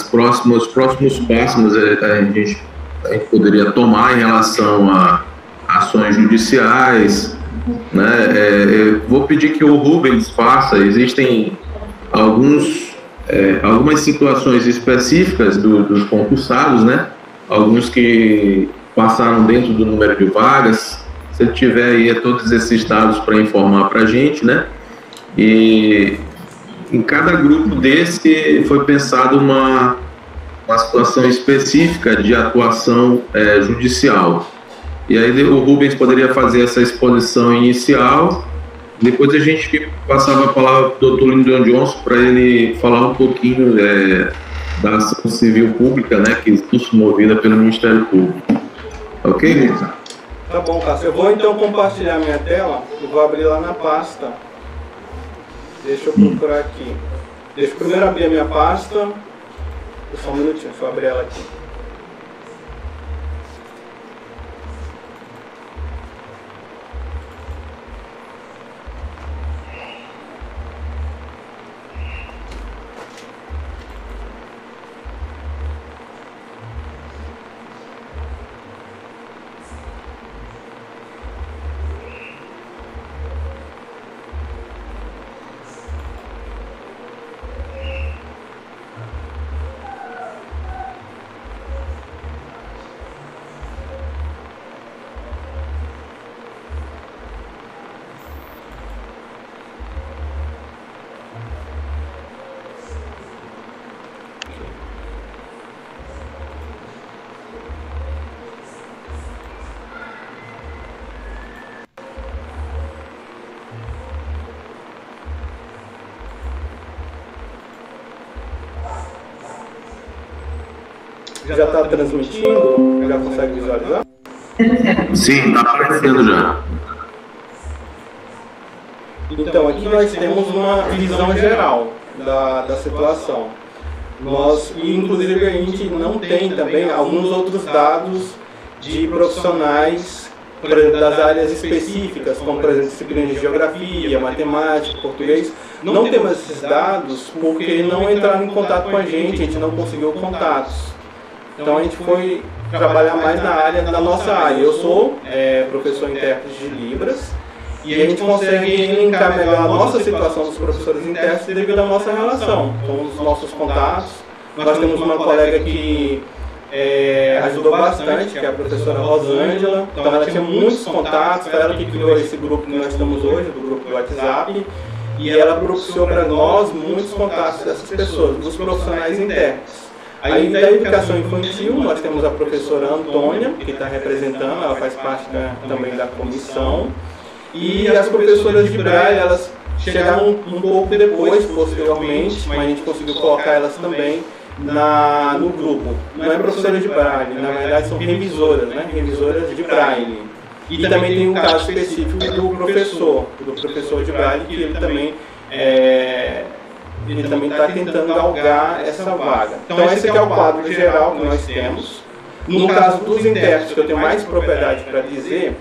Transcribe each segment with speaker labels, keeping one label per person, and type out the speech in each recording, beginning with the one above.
Speaker 1: os próximos passos a gente poderia tomar em relação a ações judiciais, né? Vou pedir que o Rubens faça. Existem algumas situações específicas dos concursados, né? Alguns que passaram dentro do número de vagas. Se ele tiver aí todos esses dados para informar para a gente, né? E em cada grupo desse foi pensado uma situação específica de atuação judicial. E aí o Rubens poderia fazer essa exposição inicial, depois a gente passava a palavra para o Dr. Lyndon Johnson para ele falar um pouquinho da ação civil pública, né, que existe movida pelo Ministério Público. Ok, Lisa?
Speaker 2: Tá bom, Cássio. Eu vou então compartilhar minha tela e vou abrir lá na pasta. Deixa eu procurar aqui. Deixa eu primeiro abrir a minha pasta. Só um minutinho, deixa eu abrir ela aqui. Já está transmitindo? Já consegue visualizar?
Speaker 1: Sim, está aparecendo já.
Speaker 2: Então, aqui nós temos uma visão geral da situação. Inclusive, a gente não tem também alguns outros dados de profissionais, por exemplo, das áreas específicas, como, por exemplo, disciplinas de geografia, matemática, português. Não temos esses dados porque não entraram em contato com a gente não conseguiu contatos. Então a gente foi trabalhar mais na área da nossa área. Eu sou professor intérprete de Libras e a gente consegue elencar melhor a nossa situação dos professores intérpretes devido à nossa relação com os nossos contatos. Nós temos uma colega que ajudou bastante, que é a professora Rosângela. Então ela tinha muitos contatos, foi ela que criou esse grupo que nós estamos hoje, do grupo do WhatsApp. E ela propiciou para nós muitos contatos dessas pessoas, dos profissionais intérpretes. Aí da educação infantil, nós temos a professora Antônia, que está representando, ela faz parte também da comissão. E as professoras de Braille, elas chegaram um pouco depois, posteriormente, mas a gente conseguiu colocar elas também no grupo. Não é professora de Braille, na verdade são revisoras, né? Revisoras de Braille. E também tem um caso específico do professor de Braille, que ele também está tentando galgar essa vaga. Então esse aqui é o quadro geral que nós temos. No caso dos intérpretes, que eu tenho mais propriedade para dizer,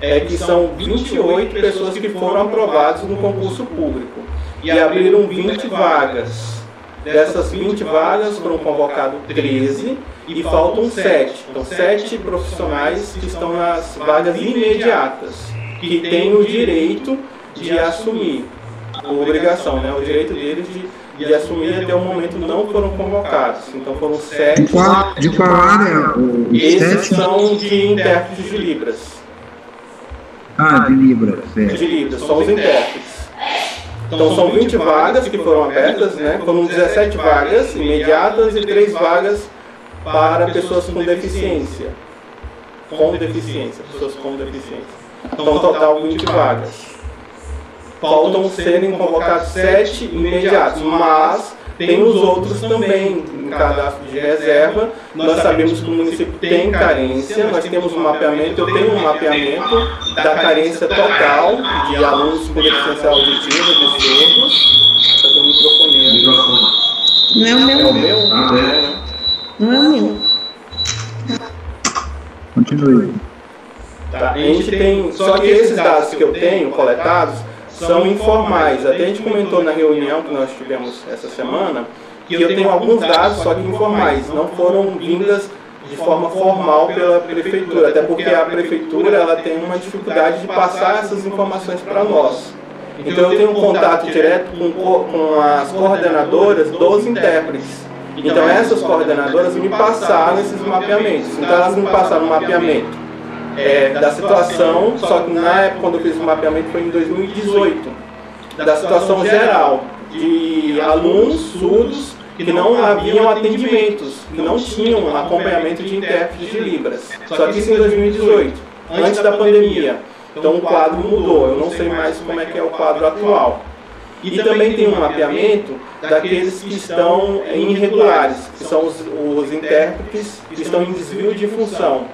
Speaker 2: é que são 28 pessoas que foram aprovadas no concurso público e abriram 20 vagas. Dessas 20 vagas foram convocados 13 e faltam 7. Então 7 profissionais que estão nas vagas imediatas, que têm o direito de assumir. A obrigação, né? O direito deles de assumir até o momento não foram convocados. Então foram 7.
Speaker 3: De qual área?
Speaker 2: Esses são de intérpretes de Libras.
Speaker 3: De Libras.
Speaker 2: De Libras, são os intérpretes. Então são 20 vagas que foram abertas, né? Foram 17 vagas imediatas e 3 vagas para pessoas com deficiência. Pessoas com deficiência. Então total 20 vagas. Faltam serem convocados 7 imediatos, mas tem os outros também em cadastro de reserva. Nós sabemos que o município tem carência, nós temos um mapeamento, eu tenho um mapeamento da carência total de alunos com deficiência auditiva, de surdos. Cadê o microfone?
Speaker 4: Não é o meu.
Speaker 2: É o meu?
Speaker 4: Não é o meu.
Speaker 3: Continue.
Speaker 2: Tá, a gente tem, só que esses dados que eu tenho coletados são informais. Até a gente comentou na reunião que nós tivemos essa semana que eu tenho alguns dados, só que informais, não foram vindas de forma formal pela prefeitura, até porque a prefeitura ela tem uma dificuldade de passar essas informações para nós. Então eu tenho um contato direto com as coordenadoras dos intérpretes. Então essas coordenadoras me passaram esses mapeamentos. Então elas me passaram um mapeamento da situação, só que na época quando eu fiz o mapeamento foi em 2018, da situação geral de alunos surdos que não haviam atendimentos, que não tinham acompanhamento de intérpretes de Libras. Só que isso em 2018, antes da pandemia. Então o quadro mudou, eu não sei mais como é que é o quadro atual. E também tem um mapeamento daqueles que estão irregulares, que são os intérpretes que estão em desvio de função.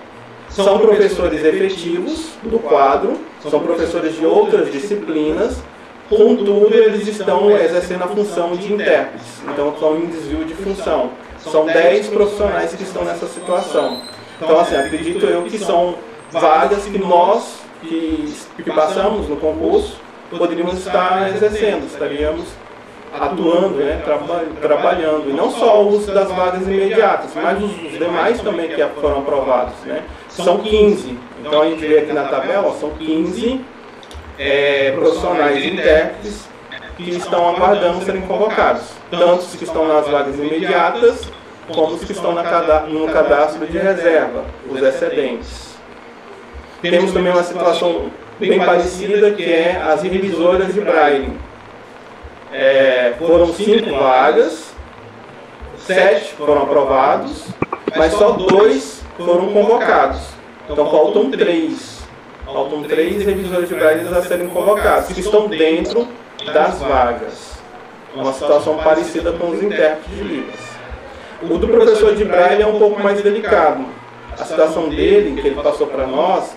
Speaker 2: São professores efetivos do quadro, são professores de outras disciplinas, contudo eles estão exercendo a função de intérpretes, então estão em desvio de função. São 10 profissionais que estão nessa situação. Então assim, acredito eu que são vagas que nós que passamos no concurso poderíamos estar exercendo, estaríamos atuando, né, trabalhando, e não só os das vagas imediatas, mas os demais também que foram aprovados, né? São 15, então a gente vê aqui na tabela, ó, são 15 profissionais intérpretes que estão aguardando serem convocados, tanto os que estão nas vagas imediatas, como os que estão no cadastro de reserva, os excedentes. Temos também uma situação bem parecida, que é as revisoras de Braille. Foram 5 vagas, 7 foram aprovados, mas só 2 foram convocados. Então faltam 3. Faltam 3 revisores de Braille a serem convocados, que estão dentro das vagas. Uma situação parecida com os intérpretes de Libras. O do professor de Braille é um pouco mais delicado. A situação dele, que ele passou para nós,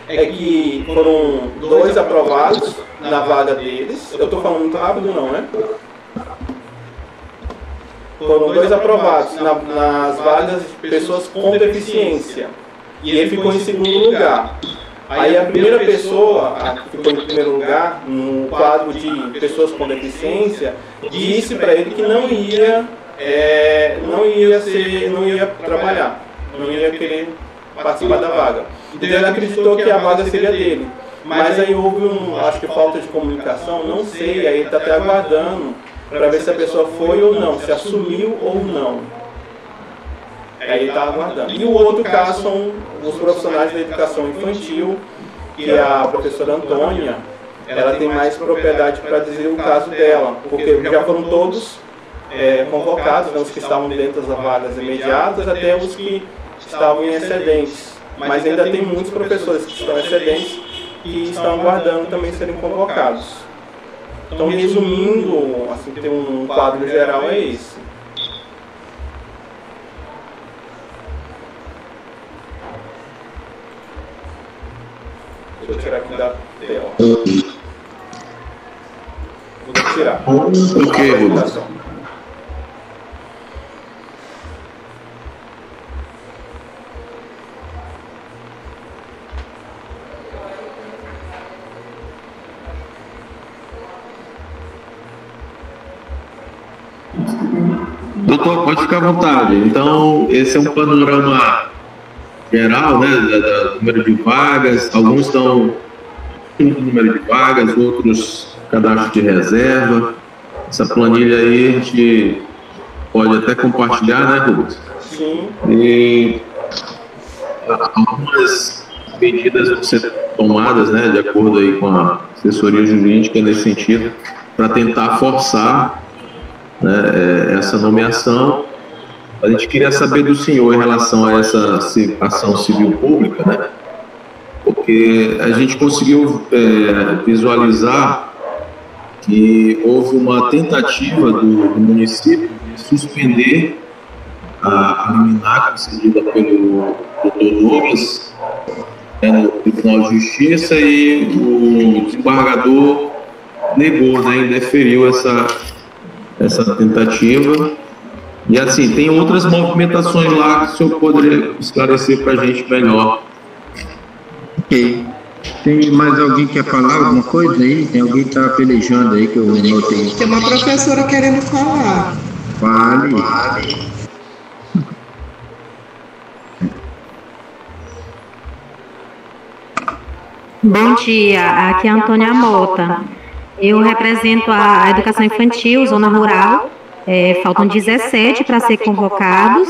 Speaker 2: é que foram 2 aprovados na vaga deles. Eu estou falando muito rápido, não, né? Foram 2 aprovados nas vagas de pessoas com deficiência. E ele ficou em segundo lugar. Aí a primeira pessoa que ficou em primeiro lugar, no quadro de pessoas com deficiência, disse para ele que não ia trabalhar, não ia querer participar da vaga. Então ele acreditou que a vaga seria dele. Mas aí houve acho que falta de comunicação, não sei, aí ele está até aguardando para ver se a pessoa foi ou não, se assumiu ou não. Aí ele está aguardando. E o outro caso são os profissionais da educação infantil, que a professora Antônia, ela tem mais propriedade para dizer o caso dela, porque já foram todos convocados, né, os que estavam dentro das vagas imediatas, até os que estavam em excedentes. Mas ainda tem muitos professores que estão excedentes e estão aguardando também serem convocados. Então, resumindo, assim, tem um quadro geral é esse. Deixa eu tirar aqui da tela. Vou tirar.
Speaker 1: Ok, Rubens. Doutor, pode ficar à vontade. Então, esse é um panorama geral, né, do número de vagas. Alguns estão com número de vagas, outros cadastro de reserva. Essa planilha aí a gente pode até compartilhar, né, Rubens?
Speaker 2: Sim.
Speaker 1: E algumas medidas vão ser tomadas, né, de acordo aí com a assessoria jurídica nesse sentido, para tentar forçar, né, essa nomeação. A gente queria saber do senhor em relação a essa ação civil pública, né? Porque a gente conseguiu visualizar que houve uma tentativa do município de suspender a liminar concedida pelo Dr. Douglas, no Tribunal de Justiça, e o desembargador negou, né, indeferiu essa tentativa. E assim, tem outras movimentações lá que o senhor poderia esclarecer para a gente melhor.
Speaker 3: Ok. Tem mais alguém que quer falar alguma coisa aí? Tem alguém que está pelejando aí que eu notei?
Speaker 4: Tem uma professora querendo falar.
Speaker 3: Vale.
Speaker 5: Bom dia, aqui é a Antônia Mota. Eu represento a educação infantil, zona rural. Faltam 17 para ser convocados.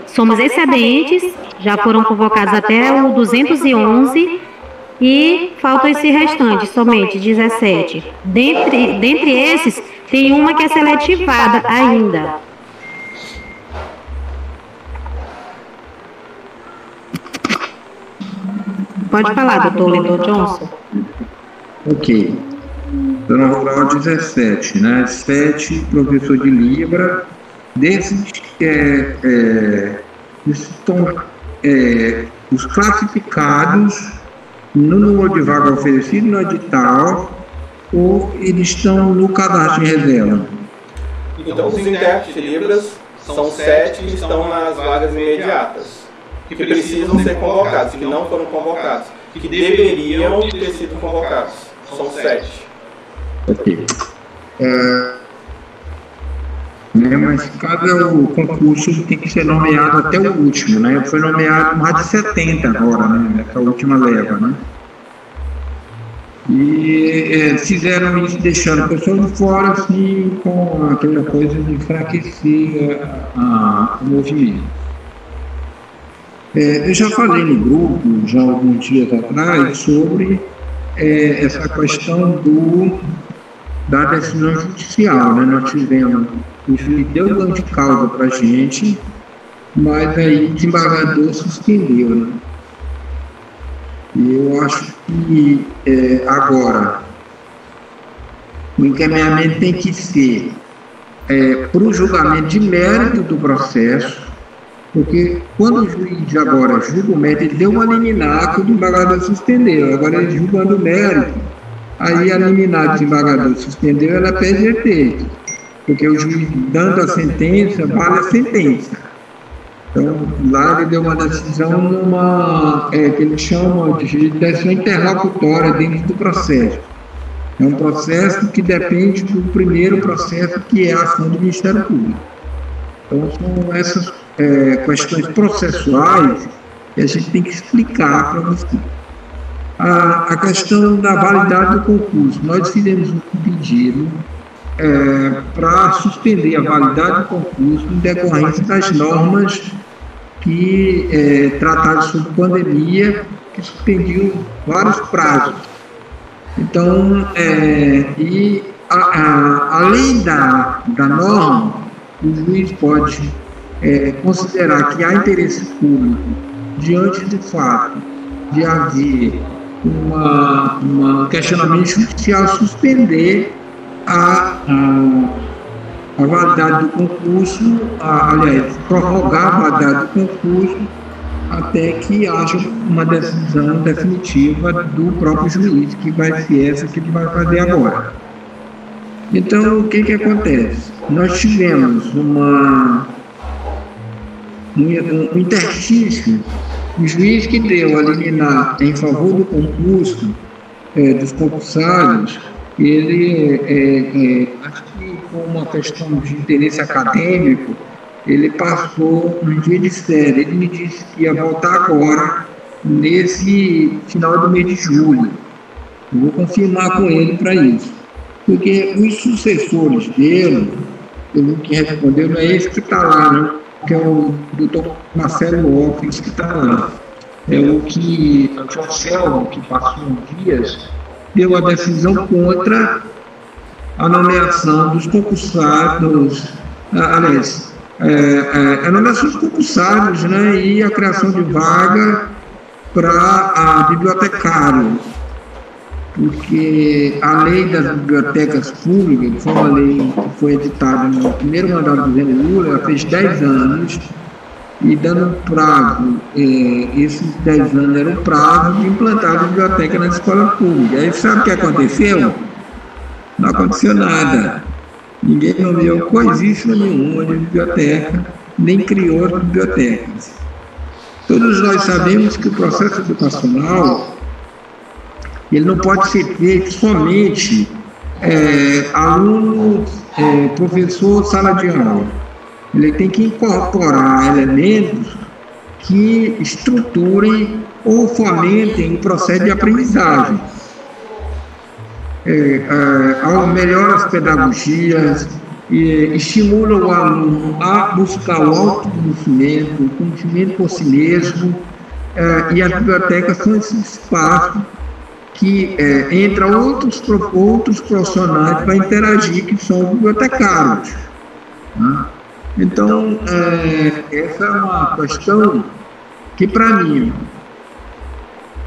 Speaker 5: Somos excedentes, já foram convocados até o 211 e faltam esse restante, somente 17. Dentre esses, tem uma que é seletivada ainda. Pode falar, doutor Lindor Johnson.
Speaker 3: Ok. Zona Rural 17, né? 7 professor de Libra. Desses estão os classificados no número de vaga oferecido no edital ou eles estão no cadastro em reserva?
Speaker 2: Então, os intérpretes de Libras são 7 que estão nas vagas imediatas, que precisam ser convocados, que não foram convocados, que deveriam ter sido convocados. São 7.
Speaker 3: Ok. Mas cada concurso tem que ser nomeado até o último, né? Foi nomeado mais de 70 agora, né? Essa última leva, né? E fizeram isso deixando a pessoa de fora, assim, com aquela coisa de enfraquecer o movimento. Eu já falei no grupo, já há alguns dias atrás, sobre essa questão da decisão judicial, né? Nós tivemos, o juiz deu dano de causa para a gente, mas aí o desembargador suspendeu, né? E eu acho que agora o encaminhamento tem que ser para o julgamento de mérito do processo, porque quando o juiz agora julga o mérito, ele deu uma liminar que o desembargador suspendeu, agora ele julgando o mérito, aí a liminar do desembargador suspendeu, ela perde efeito, porque o juiz dando a sentença, vale a sentença. Então, lá ele deu uma decisão que eles chamam de decisão interlocutória dentro do processo. É um processo que depende do primeiro processo, que é a ação do Ministério Público. Então, são essas questões processuais que a gente tem que explicar para você. A questão da validade do concurso. Nós fizemos um pedido para suspender a validade do concurso em decorrência das normas que trataram sobre pandemia, que suspendiu vários prazos. Então, além da norma, o juiz pode considerar que há interesse público diante do fato de haver um questionamento judicial, suspender a validade do concurso, aliás, prorrogar a validade do concurso até que haja uma decisão definitiva do próprio juiz, que vai ser essa que ele vai fazer agora. Então, o que acontece? Nós tivemos um interstício, o juiz que deu a liminar em favor do concurso, dos concursados, ele, acho que por uma questão de interesse acadêmico, ele passou um dia de série. Ele me disse que ia voltar agora, nesse final do mês de julho. Eu vou confirmar com ele para isso. Porque os sucessores dele, pelo que respondeu, não é esse que está lá, né? Que é o doutor Marcelo Offens que está lá. É o que o João Selmo, que passou dias, deu a decisão contra a nomeação dos concursados, aliás, a nomeação dos concursados, né, e a criação de vaga para bibliotecários, porque a lei das bibliotecas públicas, que foi uma lei que foi editada no primeiro mandato do governo Lula, ela fez 10 anos, e dando um prazo, esses 10 anos eram o prazo de implantar a biblioteca na escola pública. Aí sabe o que aconteceu? Não aconteceu nada. Ninguém nomeou coisíssima nenhuma de biblioteca, nem criou as bibliotecas. Todos nós sabemos que o processo educacional ele não pode ser feito somente alunos professor sala de aula. Ele tem que incorporar elementos que estruturem ou fomentem o processo de aprendizagem. Melhora as pedagogias, estimula o aluno a buscar o autoconhecimento, o conhecimento por si mesmo, e as bibliotecas são esse espaço que entra outros profissionais para interagir, que são os bibliotecários. Né? Então, essa é uma questão que, para mim,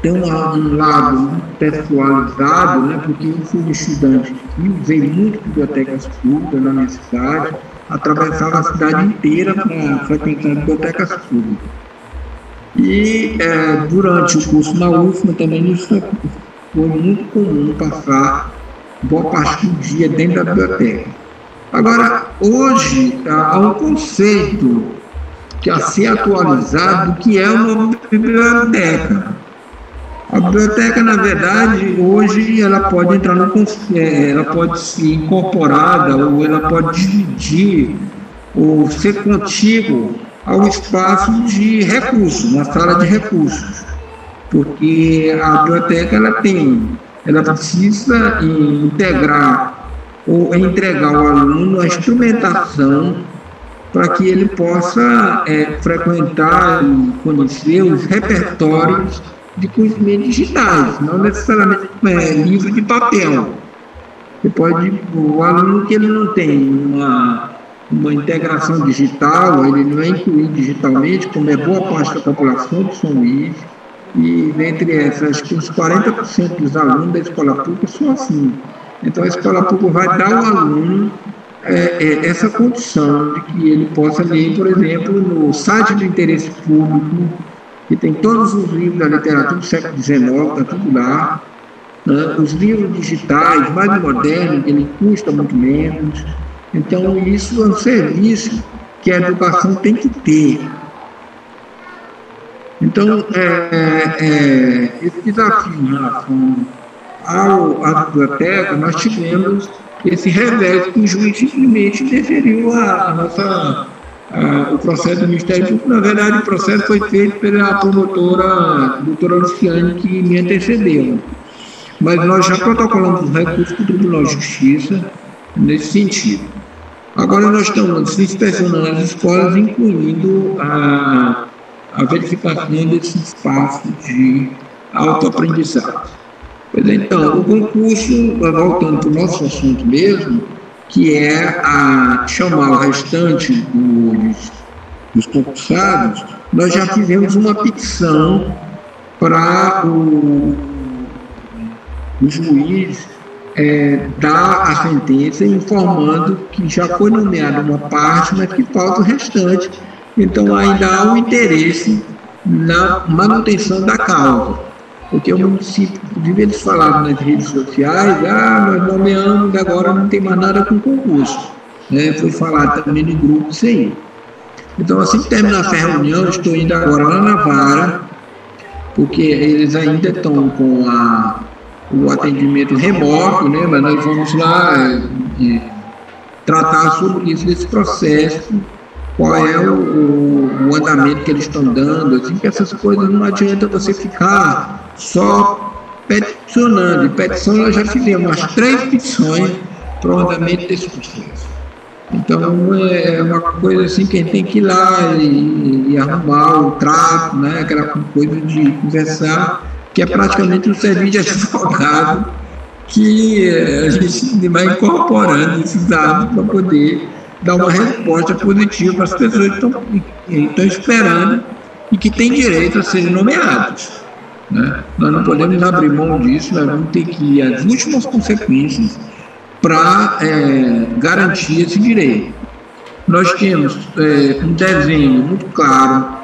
Speaker 3: tem um lado pessoalizado, né? Porque eu fui um estudante que usei muito bibliotecas públicas na minha cidade, atravessava a cidade inteira para frequentar bibliotecas públicas. E durante o curso na UFMA também isso foi muito comum passar boa parte do dia dentro da biblioteca. Agora, hoje, há um conceito que a ser atualizado do que é uma biblioteca. A biblioteca, na verdade, hoje ela pode entrar ela pode ser incorporada, ou ela pode dividir, ou ser contíguo ao espaço de recursos, uma sala de recursos. Porque a biblioteca ela precisa integrar ou entregar ao aluno a instrumentação para que ele possa frequentar e conhecer os repertórios de conhecimentos digitais, não necessariamente livro de papel. O aluno que ele não tem uma integração digital, ele não é incluído digitalmente, como é boa parte da população de São Luís, e dentre essas, acho que uns 40% dos alunos da escola pública são assim. Então a escola pública vai dar ao aluno essa condição de que ele possa ler, por exemplo, no site do interesse público, que tem todos os livros da literatura do século XIX, está tudo lá, né? Os livros digitais mais modernos, que ele custa muito menos. Então isso é um serviço que a educação tem que ter. Então, esse desafio em relação à biblioteca, nós tivemos esse revés que o juiz simplesmente deferiu o processo do Ministério Público. Na verdade, o processo foi feito pela promotora, doutora Luciane, que me antecedeu. Mas nós já protocolamos os recursos para o Tribunal de Justiça nesse sentido. Agora nós estamos inspecionando as escolas, incluindo a verificação desse espaço de autoaprendizagem. Pois então, o concurso, voltando para o nosso assunto mesmo, que é chamar o restante dos concursados, nós já fizemos uma petição para o juiz dar a sentença, informando que já foi nomeada uma parte, mas que falta o restante. Então ainda há um interesse na manutenção da causa. Porque o município, inclusive eles falaram nas redes sociais, nós nomeamos, agora não tem mais nada com concurso. Foi falado também no grupo isso aí. Então, assim que terminar essa reunião, estou indo agora lá na vara, porque eles ainda estão com o atendimento remoto, né? Mas nós vamos lá tratar sobre isso, desse processo, qual é o andamento que eles estão dando, assim, que essas coisas não adianta você ficar só peticionando. E petição nós já fizemos umas 3 petições para o andamento desse processo. Então é uma coisa assim que a gente tem que ir lá e arrumar o trato, né? Aquela coisa de conversar, que é praticamente um serviço de advogado que a gente vai incorporando esses dados para poder dar uma resposta positiva para as pessoas que estão esperando e que têm direito a serem nomeados. Né? Nós não podemos abrir mão disso, nós vamos ter que ir às últimas consequências para garantir esse direito. Nós temos um desenho muito claro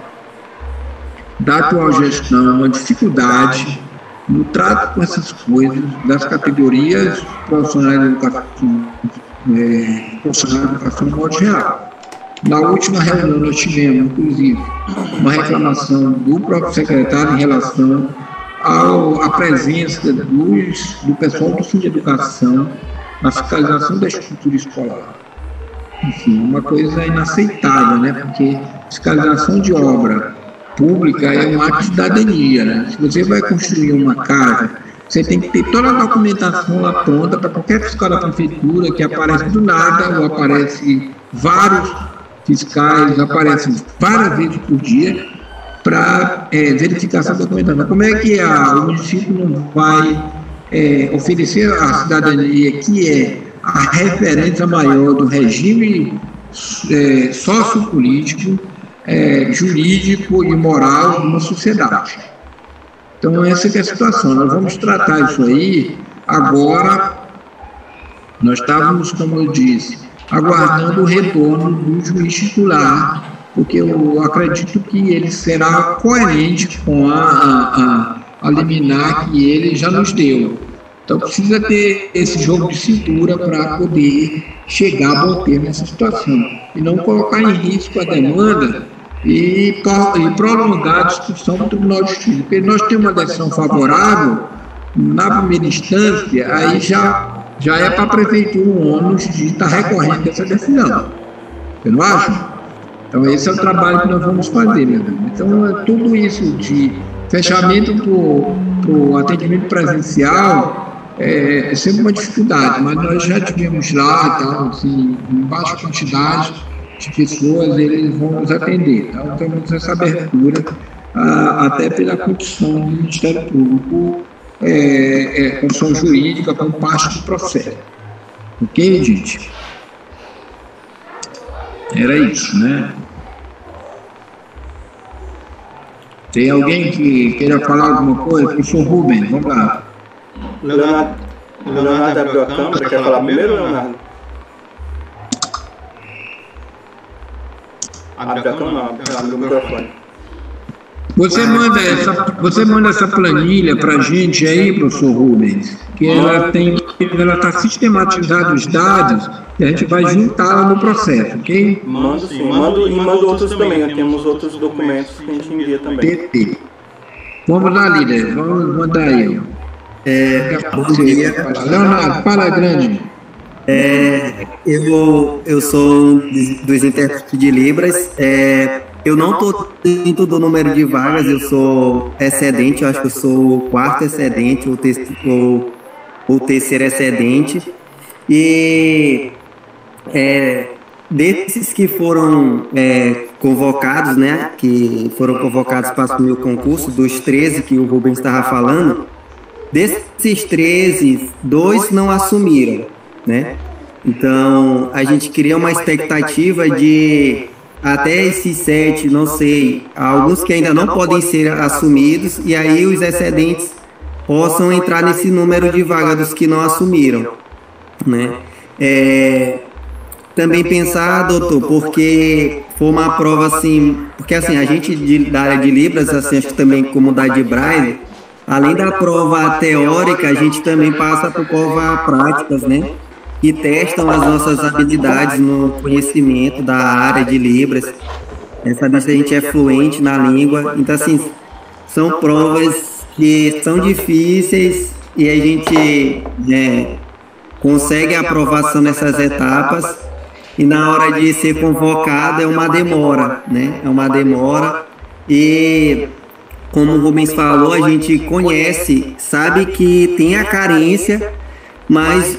Speaker 3: da atual gestão, uma dificuldade no trato com essas coisas das categorias profissionais da educação, profissionais da educação no modo geral. Na última reunião nós tivemos, inclusive, uma reclamação do próprio secretário em relação à presença do pessoal do Fundo de Educação na fiscalização da estrutura escolar. Enfim, uma coisa inaceitável, né? Porque fiscalização de obra pública é um ato de cidadania, né? Se você vai construir uma casa, você tem que ter toda a documentação lá pronta para qualquer fiscal da prefeitura que aparece do nada, ou aparece vários fiscais, aparecem várias vezes por dia para verificar essa documentação. Como é que o município não vai oferecer à cidadania, que é a referência maior do regime sociopolítico, jurídico e moral de uma sociedade? Então, essa que é a situação. Nós vamos tratar isso aí agora. Nós estávamos, como eu disse, aguardando o retorno do juiz titular, porque eu acredito que ele será coerente com a liminar que ele já nos deu. Então, precisa ter esse jogo de cintura para poder chegar a bater nessa situação e não colocar em risco a demanda e prolongar a discussão do Tribunal de Justiça. Porque nós temos uma decisão favorável na primeira instância, aí já é para a prefeitura o ônus de estar recorrendo dessa decisão. Você não acha? Então, esse é o trabalho que nós vamos fazer, meu Deus. Então, tudo isso de fechamento para o atendimento presencial é sempre uma dificuldade, mas nós já tivemos lá, então, assim, em baixa quantidade de pessoas, eles vão nos atender. Então, temos essa abertura, até pela condição do Ministério Público, condição jurídica, como parte do processo. Ok, gente? Era isso, né? Tem alguém que queira falar alguma coisa? Professor Rubens, vamos lá.
Speaker 2: Leonardo abriu a câmera, quer falar primeiro, Leonardo? Abre a câmera, abre o microfone.
Speaker 3: Você manda essa planilha para a gente aí, professor Rubens, que ela está sistematizada os dados e a gente vai juntá-la no processo, ok?
Speaker 2: Mando sim, mando outros também, temos outros documentos que a gente envia também.
Speaker 3: Perfeito. Vamos lá, líder, vamos mandar aí.
Speaker 6: Bom dia.
Speaker 3: Leonardo, fala grande.
Speaker 6: Eu sou dos intérpretes de Libras. Eu não estou dentro do número de vagas, eu sou excedente, eu acho que eu sou o quarto excedente ou terceiro excedente. E desses que foram convocados, né, que foram convocados para assumir o concurso, dos 13 que o Rubens estava falando, desses 13, 2 não assumiram, né? Então, a gente cria uma expectativa de até esses 7, não sei, alguns que ainda não podem ser assumidos, e aí os excedentes possam entrar nesse número de vagas dos que não assumiram, né? Também pensar, doutor, porque foi uma prova assim, porque assim, a gente da área de Libras, assim, acho que também como da de Braille, além da prova teórica, a gente também passa por provas práticas, né? Que testam as nossas habilidades no conhecimento da área de Libras, saber se a gente é fluente na língua. Então, assim, são provas que são difíceis e a gente consegue a aprovação nessas etapas, e na hora de ser convocado é uma demora, né? É uma demora, e como o Rubens falou, a gente conhece, sabe que tem a carência, mas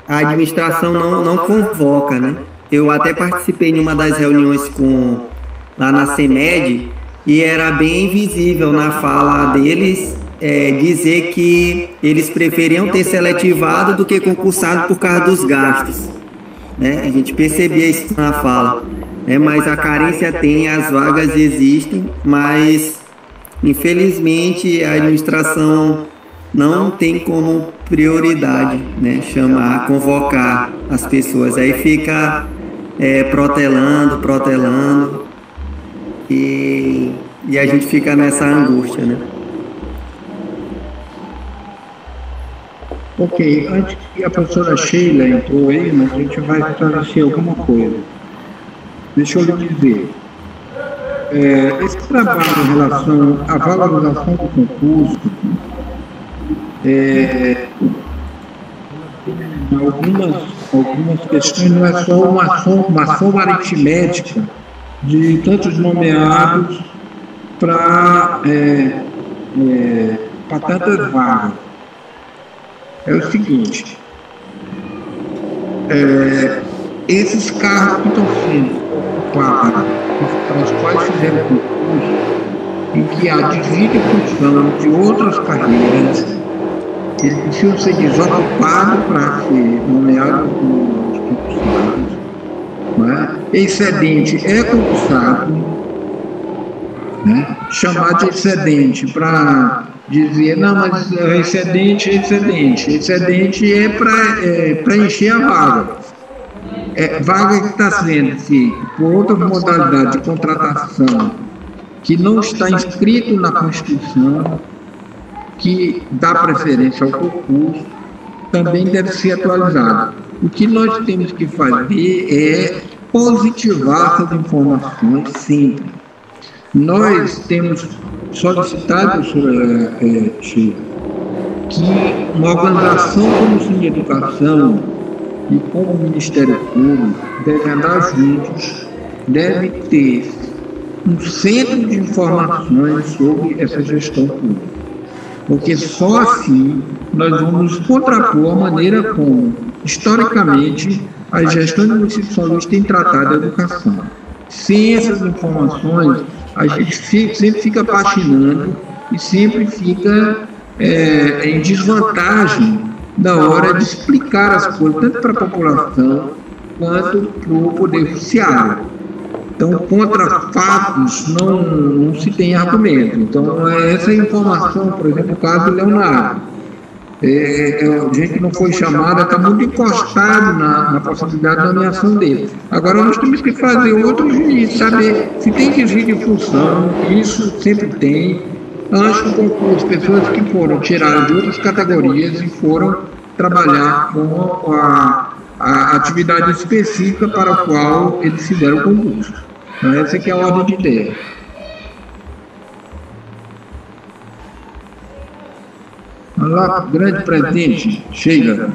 Speaker 6: a administração não convoca, né? Eu até participei de uma das reuniões lá na CEMED, e era bem visível na fala deles dizer que eles preferiam ter seletivado do que concursado por causa dos gastos, né? A gente percebia isso na fala, né? Mas a carência tem, as vagas existem, mas infelizmente a administração não tem como prioridade, né, convocar as pessoas. Aí fica protelando e a gente fica nessa angústia, né?
Speaker 3: Ok, antes que a professora Sheila entrou aí, mas a gente vai esclarecer alguma coisa. Deixa eu lhe dizer. Esse trabalho em relação à valorização do concurso, algumas questões não é só uma soma aritmética de tantos nomeados para tantas vagas. É o seguinte, esses cargos que estão sendo ocupados, para os quais fizeram concurso, em que há desvio de função de outras carreiras, eles precisam ser desocupados para ser nomeados nos concursados. Né? Excedente é concursado, né? Chamar de excedente para dizer, não, mas excedente é excedente. Excedente é para preencher a vaga. Vaga que está sendo feita por outra modalidade de contratação que não está inscrito na Constituição, que dá preferência ao concurso, também deve ser atualizado. O que nós temos que fazer é positivar essas informações sempre. Nós temos solicitado, Sheila, que uma organização como o Cine Educação e como o Ministério Público devem andar juntos, devem ter um centro de informações sobre essa gestão pública. Porque só assim nós vamos contrapor a maneira como, historicamente, as gestões do município de São Luís têm tratado a educação. Sem essas informações, a gente sempre fica patinando e sempre fica em desvantagem na hora de explicar as coisas, tanto para a população quanto para o Poder Judiciário. Então, contra fatos não se tem argumento. Então, essa informação, por exemplo, o caso do Leonardo, gente que não foi chamada, está muito encostado na possibilidade da nomeação dele. Agora, nós temos que fazer outro juízo, saber se tem desvio de função, isso sempre tem. Antes do concurso, pessoas que foram tiradas de outras categorias e foram trabalhar com a atividade específica para a qual eles fizeram o concurso. Então, essa aqui é a ordem de ideia. Olá, grande presidente, Sheila.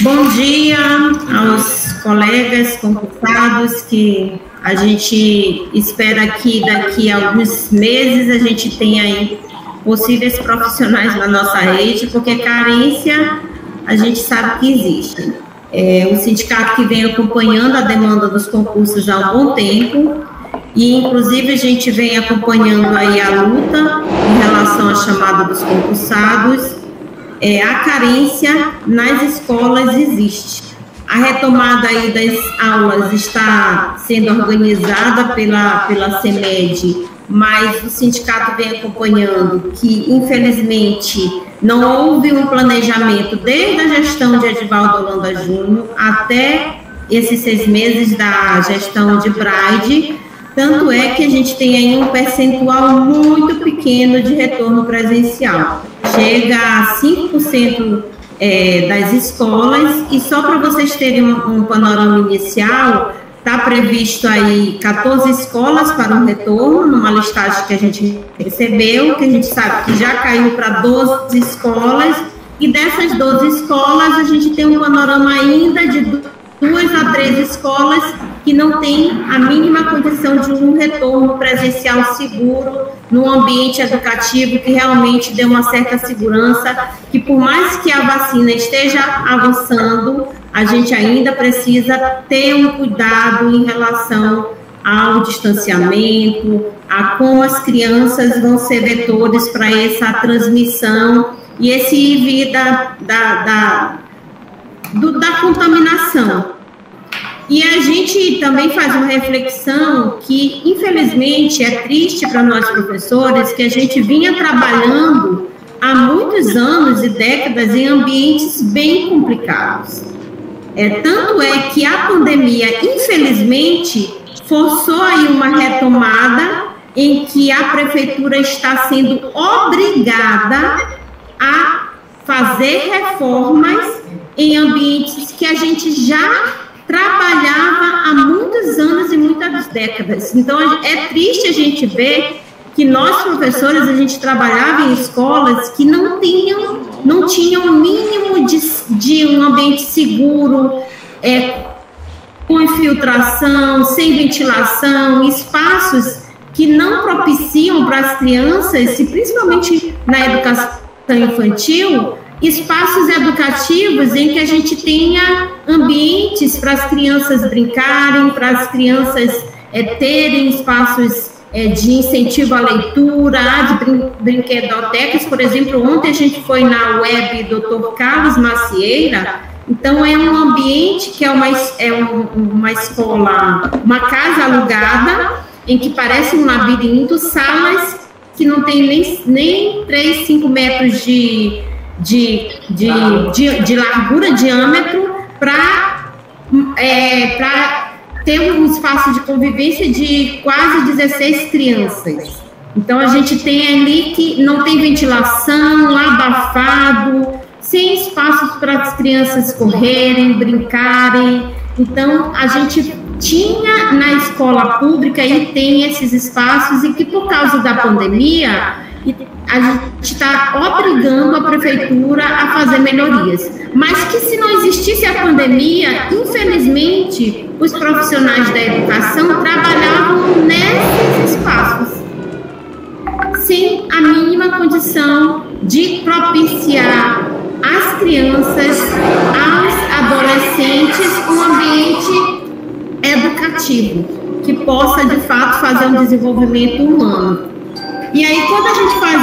Speaker 4: Bom dia aos colegas concursados, que a gente espera que daqui a alguns meses a gente tenha aí possíveis profissionais na nossa rede, porque carência a gente sabe que existe. O sindicato que vem acompanhando a demanda dos concursos há um bom tempo, e inclusive a gente vem acompanhando aí a luta em relação à chamada dos concursados. A carência nas escolas existe. A retomada aí das aulas está sendo organizada pela CEMED, mas o sindicato vem acompanhando que, infelizmente, não houve um planejamento desde a gestão de Edivaldo Holanda Júnior até esses 6 meses da gestão de Braide. Tanto é que a gente tem aí um percentual muito pequeno de retorno presencial. Chega a 5% das escolas, e só para vocês terem um panorama inicial, está previsto aí 14 escolas para um retorno, numa listagem que a gente recebeu, que a gente sabe que já caiu para 12 escolas, e dessas 12 escolas a gente tem um panorama ainda de 2 a 3 escolas que não tem a mínima condição de um retorno presencial seguro num ambiente educativo que realmente dê uma certa segurança, que por mais que a vacina esteja avançando, a gente ainda precisa ter um cuidado em relação ao distanciamento, a como as crianças vão ser vetores para essa transmissão e esse ir e vir da contaminação. E a gente também faz uma reflexão que, infelizmente, é triste para nós professores, que a gente vinha trabalhando há muitos anos e décadas em ambientes bem complicados. Tanto é que a pandemia, infelizmente, forçou aí uma retomada em que a prefeitura está sendo obrigada a fazer reformas em ambientes que a gente já trabalhava há muitos anos e muitas décadas. Então, é triste a gente ver que nós, professores, a gente trabalhava em escolas que não tinham o mínimo de um ambiente seguro, com infiltração, sem ventilação, espaços que não propiciam para as crianças, e principalmente na educação infantil, espaços educativos em que a gente tenha ambientes para as crianças brincarem, para as crianças terem espaços de incentivo à leitura, de brinquedotecas. Por exemplo, ontem a gente foi na web Dr. Carlos Macieira. Então, é um ambiente que é uma escola, uma casa alugada, em que parece um labirinto, salas que não tem nem 3, 5 metros de largura, diâmetro, para ter um espaço de convivência de quase 16 crianças. Então, a gente tem ali que não tem ventilação, abafado, sem espaços para as crianças correrem, brincarem. Então, a gente tinha na escola pública e tem esses espaços, e que por causa da pandemia, a gente está obrigando a prefeitura a fazer melhorias. Mas que se não existisse a pandemia, infelizmente, os profissionais da educação trabalhavam nesses espaços, sem a mínima condição de propiciar às crianças, aos adolescentes, um ambiente educativo que possa, de fato, fazer um desenvolvimento humano. E aí, quando a gente faz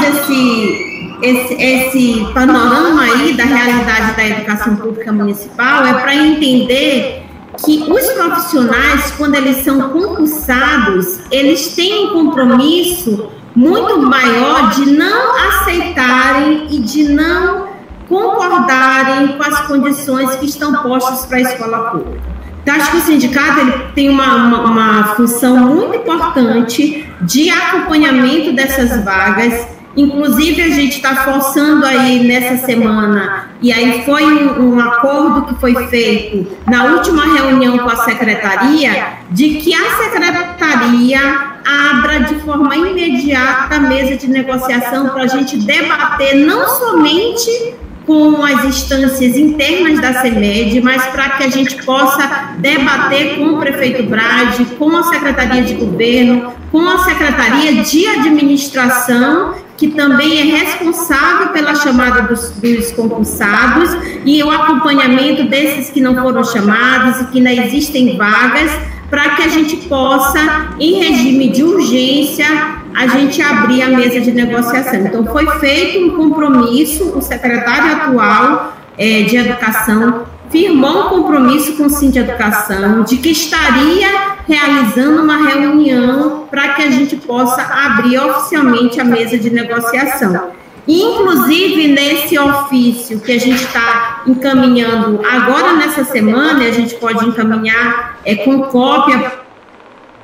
Speaker 4: esse panorama aí da realidade da educação pública municipal, é para entender que os profissionais, quando eles são concursados, eles têm um compromisso muito maior de não aceitarem e de não concordarem com as condições que estão postas para a escola pública. Então, acho que o sindicato ele tem uma função muito importante de acompanhamento dessas vagas. Inclusive, a gente está forçando aí nessa semana, e aí foi um acordo que foi feito na última reunião com a secretaria, de que a secretaria abra de forma imediata a mesa de negociação para a gente debater não somente com as instâncias internas da CEMED, mas para que a gente possa debater com o prefeito Brade, com a Secretaria de Governo, com a Secretaria de Administração, que também é responsável pela chamada dos concursados e o acompanhamento desses que não foram chamados e que ainda existem vagas, para que a gente possa, em regime de urgência, a gente abrir a mesa de negociação. Então, foi feito um compromisso, o secretário atual de Educação firmou um compromisso com o Sindeducação de que estaria realizando uma reunião para que a gente possa abrir oficialmente a mesa de negociação. Inclusive, nesse ofício que a gente está encaminhando agora nessa semana, a gente pode encaminhar com cópia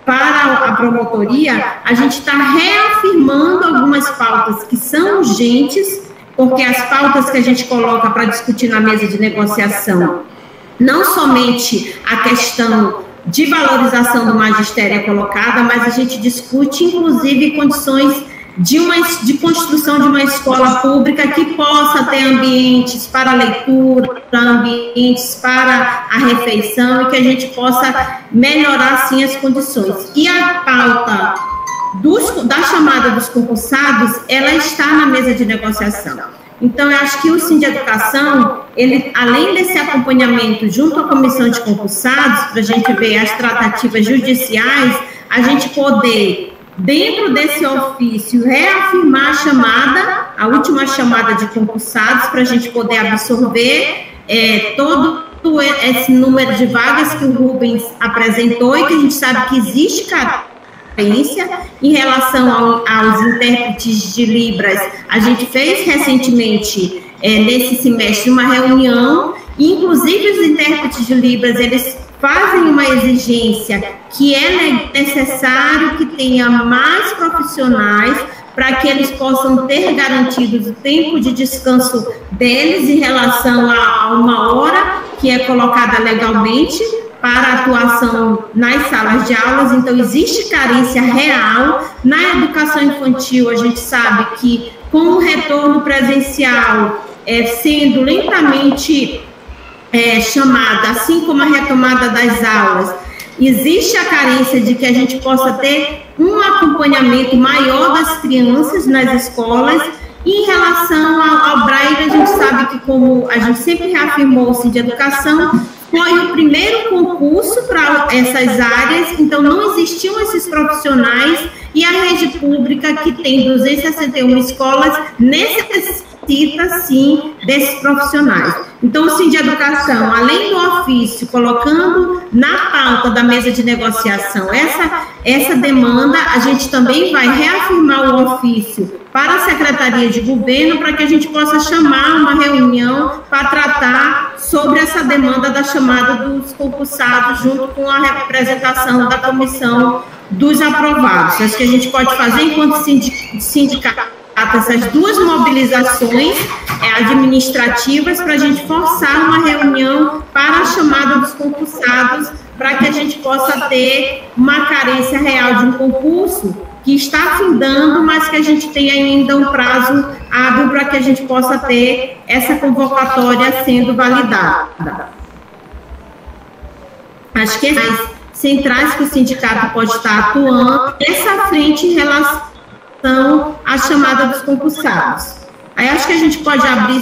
Speaker 4: para a promotoria, a gente está reafirmando algumas pautas que são urgentes, porque as pautas que a gente coloca para discutir na mesa de negociação, não somente a questão de valorização do magistério é colocada, mas a gente discute, inclusive, condições de construção de uma escola pública que possa ter ambientes para a leitura, ambientes para a refeição, e que a gente possa melhorar, sim, as condições. E a pauta da chamada dos concursados, ela está na mesa de negociação. Então, eu acho que o Sindeducação, ele, além desse acompanhamento junto à comissão de concursados, para a gente ver as tratativas judiciais, a gente poder, dentro desse ofício, reafirmar a chamada, a última chamada de concursados, para a gente poder absorver todo esse número de vagas que o Rubens apresentou e que a gente sabe que existe carência em relação aos intérpretes de Libras. A gente fez recentemente, nesse semestre, uma reunião, e inclusive os intérpretes de Libras, eles fazem uma exigência que é necessário que tenha mais profissionais para que eles possam ter garantido o tempo de descanso deles em relação a uma hora que é colocada legalmente, para a atuação nas salas de aulas, então existe carência real. Na educação infantil, a gente sabe que com o retorno presencial sendo lentamente chamada, assim como a retomada das aulas, existe a carência de que a gente possa ter um acompanhamento maior das crianças nas escolas. E em relação ao Braille, a gente sabe que, como a gente sempre reafirmou, o de Educação foi o primeiro concurso para essas áreas, então não existiam esses profissionais, e a rede pública, que tem 261 escolas, necessita, sim, desses profissionais. Então, o de Educação, além do ofício, colocando na pauta da mesa de negociação essa demanda, a gente também vai reafirmar o ofício para a Secretaria de Governo, para que a gente possa chamar uma reunião para tratar sobre essa demanda da chamada dos concursados, junto com a representação da comissão dos aprovados. Acho que a gente pode fazer, enquanto sindicato, essas duas mobilizações administrativas, para a gente forçar uma reunião para a chamada dos concursados, para que a gente possa ter uma carência real de um concurso que está findando, mas que a gente tem ainda um prazo hábil para que a gente possa ter essa convocatória sendo validada. Acho que as centrais que o sindicato pode estar atuando nessa frente em relação à chamada dos concursados. Aí acho que a gente pode abrir,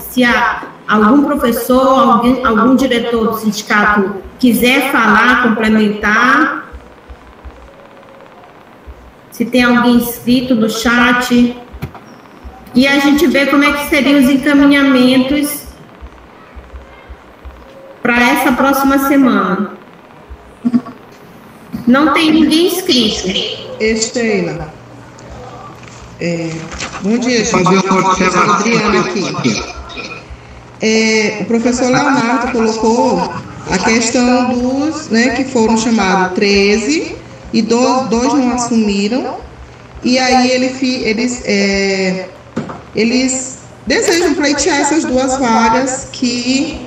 Speaker 4: se há algum professor, algum diretor do sindicato quiser falar, complementar. Se tem alguém inscrito no chat, e a gente vê como é que seriam os encaminhamentos para essa próxima semana. Não tem ninguém inscrito.
Speaker 7: Estela. Bom dia, gente.
Speaker 3: Fazer uma observação.
Speaker 7: Adriana aqui. O professor Leonardo colocou a questão dos, que foram chamados 13, e dois não assumiram, e aí eles desejam pleitear essas duas vagas que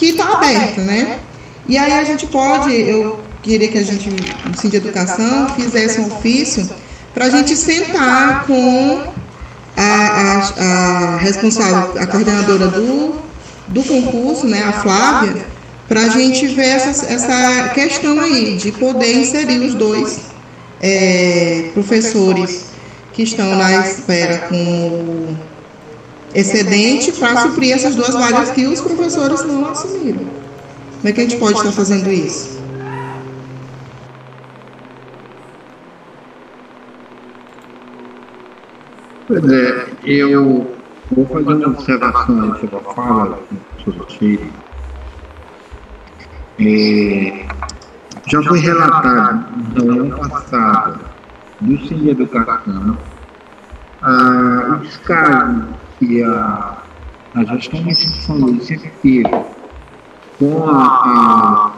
Speaker 7: está aberta, né? E aí a gente eu queria que a gente, no Cine de Educação, fizesse um ofício para a gente sentar com a responsável, a coordenadora do concurso, né, a Flávia, para a gente ver essa questão aí, de poder inserir os dois professores que estão na espera com excedente para suprir essas duas vagas que os professores não assumiram. Como é que a gente pode estar fazendo isso?
Speaker 3: Pois é, eu vou fazer uma observação aí sobre a fala do professor Tire. Já foi relatado no ano passado do Cine de Educação o descaso que a gestão da instituição sempre teve com a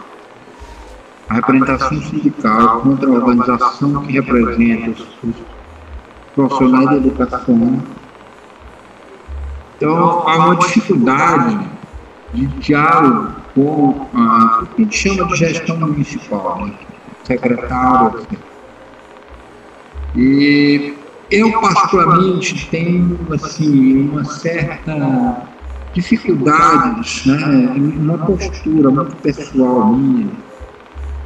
Speaker 3: representação sindical contra a organização que representa os profissionais da educação. Então, há uma dificuldade de diálogo com o que a gente chama de gestão municipal, né? Secretário. Assim. E eu, particularmente, tenho assim, uma certa dificuldade, né? Uma postura muito pessoal minha,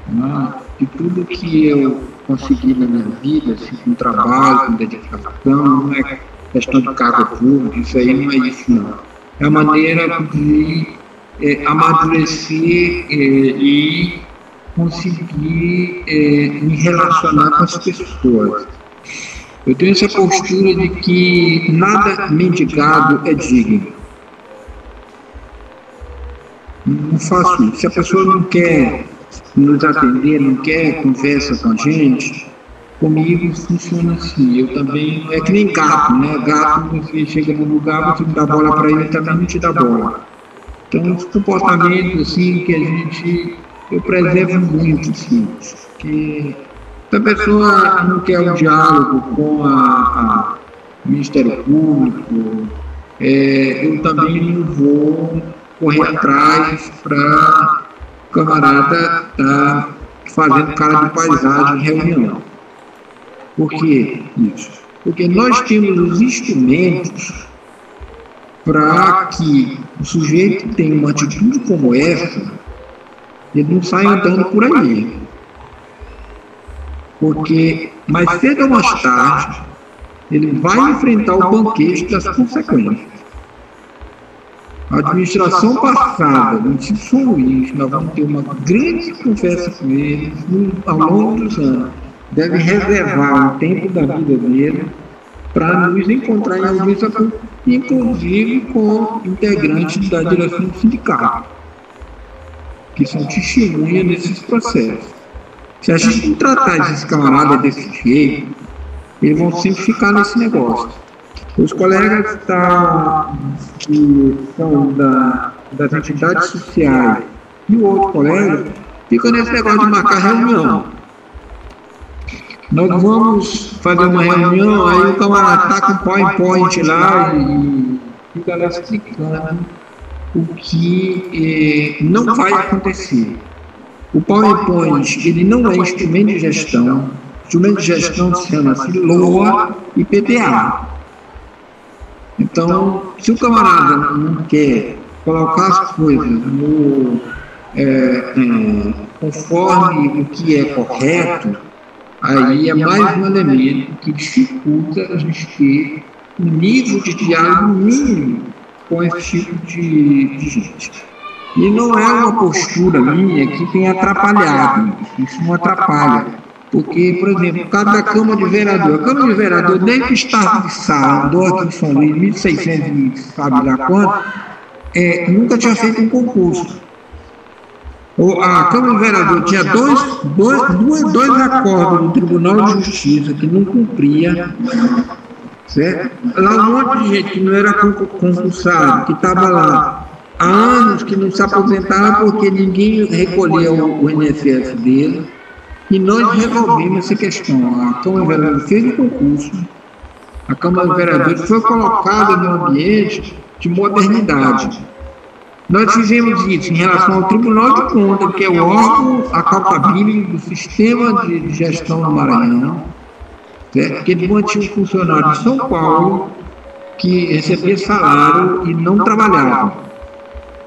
Speaker 3: né? De tudo que eu consegui na minha vida, assim, com trabalho, com dedicação, não é questão de cargo público, isso aí não é isso, não. É a maneira de amadurecer e conseguir me relacionar com as pessoas. Eu tenho essa postura de que nada mendigado é digno. Não faço isso. Se a pessoa não quer nos atender, não quer conversa com a gente, comigo funciona assim. Eu também, não é que nem gato, né? Gato, você chega no lugar, você dá bola para ele, também não te dá bola. Então, os comportamentos assim, que eu preservo muito, assim, que se a pessoa não quer um diálogo com o Ministério Público, eu também não vou correr atrás para o camarada estar fazendo cara de paisagem em reunião. Por que isso? Porque nós temos os instrumentos para que o sujeito tenha uma atitude como essa, ele não saia andando por aí. Porque mais cedo ou mais tarde, ele vai enfrentar o banquete das consequências. A administração passada, no Instituto São Luís, nós vamos ter uma grande conversa com eles ao longo dos anos. Deve reservar o tempo da vida dele para nos encontrar em audiência pública, inclusive com integrantes da direção do sindicato, que são testemunhas nesses processos. Se a gente não tratar esses camaradas desse jeito, eles vão sempre ficar nesse negócio. Os colegas que são das entidades sociais e o outro colega ficam nesse negócio de marcar reunião. Nós vamos fazer uma reunião, aí o camarada está com o PowerPoint lá e fica lá explicando o que não vai acontecer. O PowerPoint, ele não é instrumento de gestão. Instrumento de gestão chama-se LOA e PPA. Então, se o camarada não quer colocar as coisas conforme o que é correto, aí é mais um elemento que dificulta a gente ter um nível de diálogo mínimo com esse tipo de gente. E não é uma postura minha que tem atrapalhado, isso não atrapalha. Porque, por exemplo, o caso da Câmara de Vereador. A Câmara de Vereador, desde o estado de sala, do aqui de São Luís, 1.600 sabe lá quanto, nunca tinha feito um concurso. A Câmara de Vereador tinha dois acordos do Tribunal de Justiça que não cumpria, certo? Lá um monte de gente que não era concursado, que estava lá há anos, que não se aposentava porque ninguém recolhia o INSS dele. E nós resolvemos essa questão. A Câmara de Vereadores fez o concurso, a Câmara de Vereadores foi colocada num ambiente de modernidade. Nós fizemos isso em relação ao Tribunal de Contas, que é o órgão accountability do sistema de gestão do Maranhão, certo? Que ele mantinha um funcionário de São Paulo que recebia salário e não trabalhava.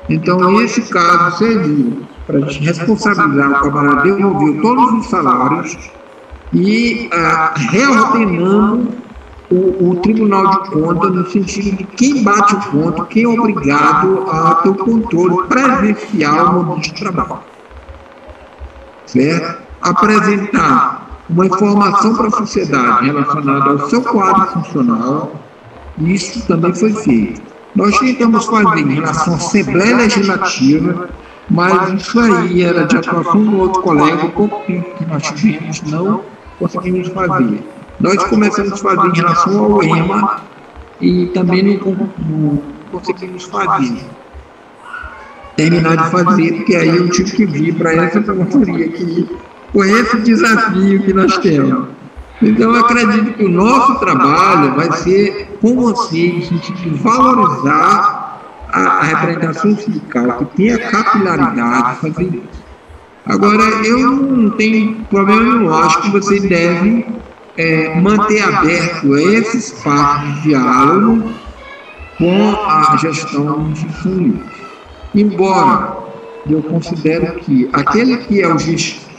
Speaker 3: Então, esse caso serviu para a gente responsabilizar o camarada, devolveu todos os salários e reordenando o Tribunal de Contas no sentido de quem bate o ponto, quem é obrigado a ter o controle presencial no ambiente de trabalho. Certo? Apresentar uma informação para a sociedade relacionada ao seu quadro funcional, isso também foi feito. Nós tentamos fazer em relação à Assembleia Legislativa, mas isso aí era de atuação do outro colega, o pouco tempo que nós tivemos, não conseguimos fazer. Nós começamos a fazer em relação ao EMA e também não conseguimos fazer. Terminar de fazer, porque aí eu tive que vir para essa promotoria aqui, com esse desafio que nós temos. Então, eu acredito que o nosso trabalho vai ser com você, no sentido de valorizar a representação sindical, que tem a capilaridade de fazer isso. Agora, eu não tenho problema nenhum, acho que você deve manter aberto esse espaço de diálogo com a gestão do Instituto São Luís. Embora eu considere que aquele que é o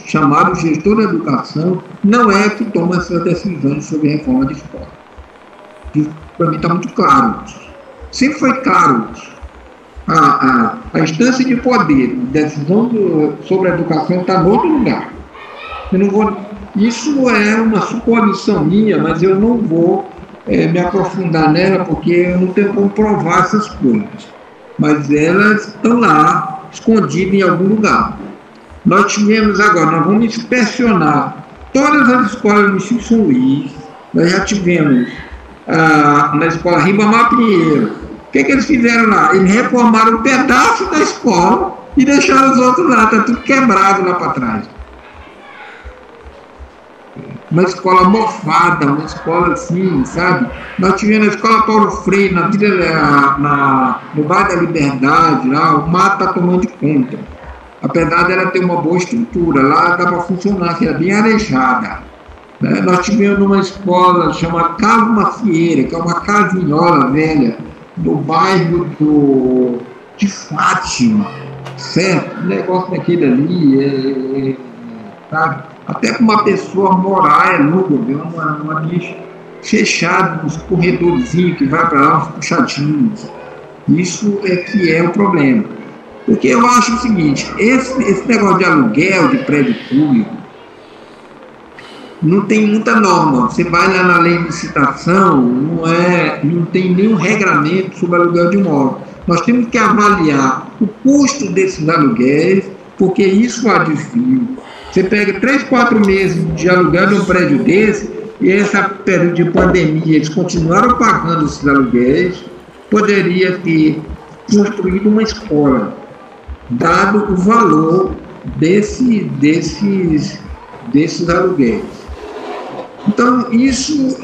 Speaker 3: chamado gestor da educação não é que toma essas decisões sobre a reforma de escola. Para mim está muito claro. Sempre foi claro isso. A instância de poder, decisão sobre a educação está em outro lugar. Isso é uma suposição minha, mas eu não vou me aprofundar nela, porque eu não tenho como provar essas coisas. Mas elas estão lá, escondidas em algum lugar. Nós tivemos agora, nós vamos inspecionar todas as escolas do Instituto São Luís. Nós já tivemos na escola Ribamar Pinheiro. O que eles fizeram lá? Eles reformaram um pedaço da escola e deixaram os outros lá, está tudo quebrado lá para trás. uma escola mofada, uma escola assim, sabe? Nós tivemos a escola Paulo Freire, no bairro da Liberdade, lá, o mato está tomando de conta. Apesar dela ter uma boa estrutura, lá dá para funcionar, que é bem arejada. Né? Nós tivemos uma escola chamada Casa Macieira, que é uma casinhola velha, no bairro de Fátima, certo? O negócio daquele ali, sabe? Até para uma pessoa morar é lugar, uma nicho fechada, uns corredorzinhos que vai para lá, uns puxadinhos. Isso é que é o problema. Porque eu acho o seguinte, esse negócio de aluguel de prédio público não tem muita norma. Você vai lá na lei de licitação, não tem nenhum regramento sobre aluguel de imóvel. Nós temos que avaliar o custo desses aluguéis, porque isso há desvio. Você pega 3, 4 meses de aluguel de um prédio desse, e esse período de pandemia eles continuaram pagando esses aluguéis, poderia ter construído uma escola, dado o valor desses aluguéis. Então, isso,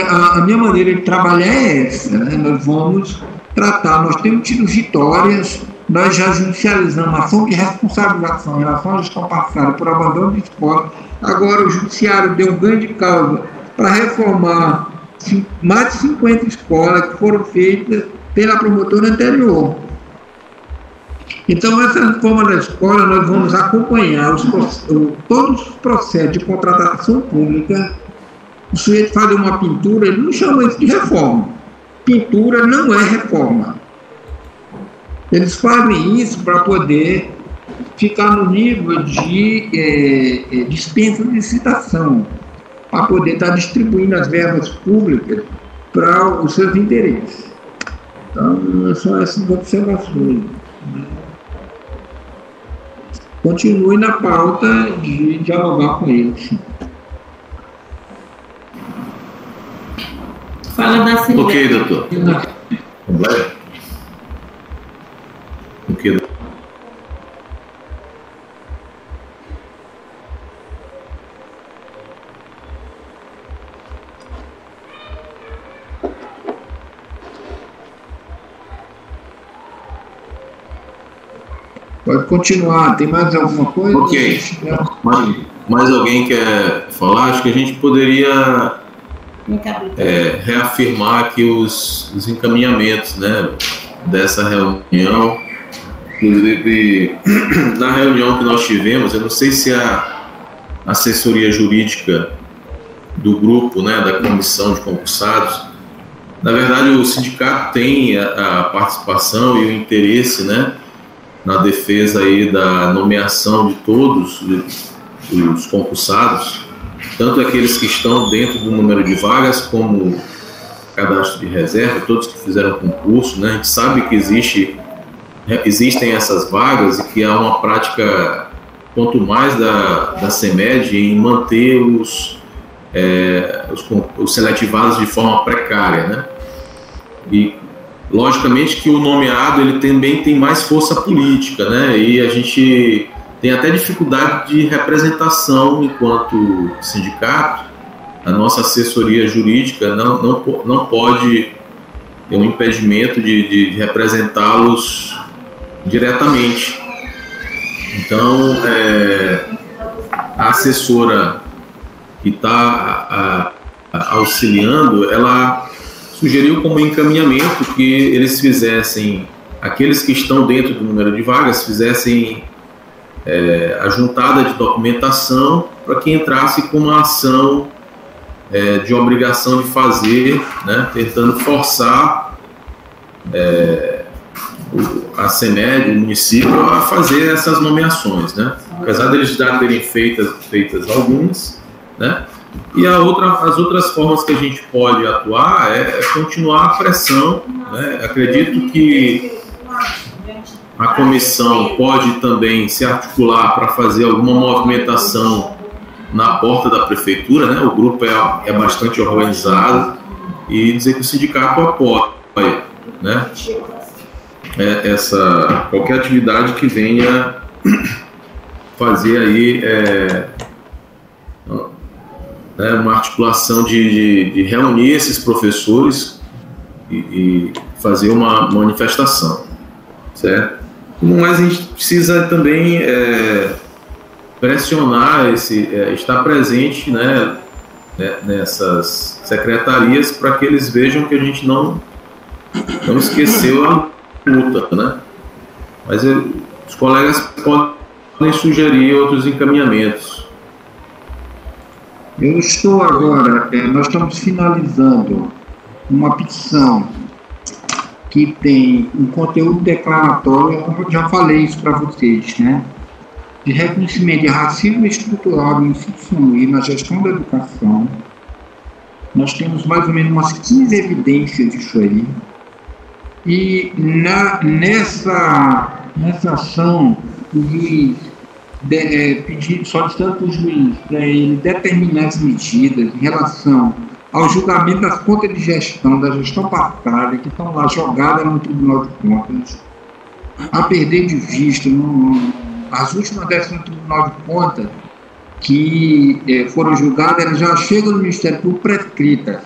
Speaker 3: a minha maneira de trabalhar é essa, né? Nós vamos tratar, nós temos tido vitórias, nós já judicializamos a ação de responsabilização em relação à gestão passada por abandono de escola. Agora o judiciário deu um ganho de causa para reformar mais de 50 escolas que foram feitas pela promotora anterior. Então, essa reforma da escola, nós vamos acompanhar todos os processos de contratação pública. O sujeito faz uma pintura, ele não chama isso de reforma. Pintura não é reforma. Eles fazem isso para poder ficar no nível de dispensa de licitação, para poder estar distribuindo as verbas públicas para os seus interesses. Então, são essas observações. Continue na pauta de dialogar com eles.
Speaker 4: Fala da Assembleia.
Speaker 1: Ok, doutor. Ok, doutor.
Speaker 3: Pode continuar. Tem mais alguma coisa?
Speaker 1: Ok. Mais alguém quer falar? Acho que a gente poderia reafirmar aqui os encaminhamentos, né, dessa reunião. Inclusive, na reunião que nós tivemos, eu não sei se a assessoria jurídica do grupo, né, da comissão de concursados, na verdade o sindicato tem a participação e o interesse, né, na defesa aí da nomeação de todos os concursados, tanto aqueles que estão dentro do número de vagas como cadastro de reserva, todos que fizeram concurso, né? A gente sabe que existem essas vagas e que há uma prática, quanto mais da CEMED, em manter os seletivados de forma precária, né? E logicamente que o nomeado ele também tem mais força política, né? E a gente tem até dificuldade de representação enquanto sindicato. A nossa assessoria jurídica não pode ter um impedimento de representá-los diretamente. Então, a assessora que está auxiliando, ela sugeriu como encaminhamento que eles fizessem, aqueles que estão dentro do número de vagas, fizessem a juntada de documentação para que entrasse com uma ação de obrigação de fazer, né, tentando forçar a CEMED, o município, a fazer essas nomeações, né? Apesar deles já terem feitas algumas, né? E as outras formas que a gente pode atuar é continuar a pressão, né? Acredito que a comissão pode também se articular para fazer alguma movimentação na porta da prefeitura, né? O grupo é bastante organizado, e dizer que o sindicato apoia, né? Qualquer atividade que venha fazer aí né, uma articulação de reunir esses professores e fazer uma manifestação, certo? Mas a gente precisa também pressionar, estar presente, né, nessas secretarias, para que eles vejam que a gente não esqueceu a luta, né? Mas os colegas podem sugerir outros encaminhamentos.
Speaker 3: Eu estou agora, nós estamos finalizando uma petição que tem um conteúdo declaratório, como eu já falei isso para vocês, né? De reconhecimento de racismo estrutural no ensino São Luís, na gestão da educação. Nós temos mais ou menos umas 15 evidências disso aí. E nessa ação, o juiz solicitando para o juiz para ele determinar as medidas em relação ao julgamento das contas de gestão, da gestão passada, que estão lá jogadas no Tribunal de Contas, a perder de vista as últimas dessas no Tribunal de Contas que foram julgadas, elas já chegam no Ministério Público prescritas.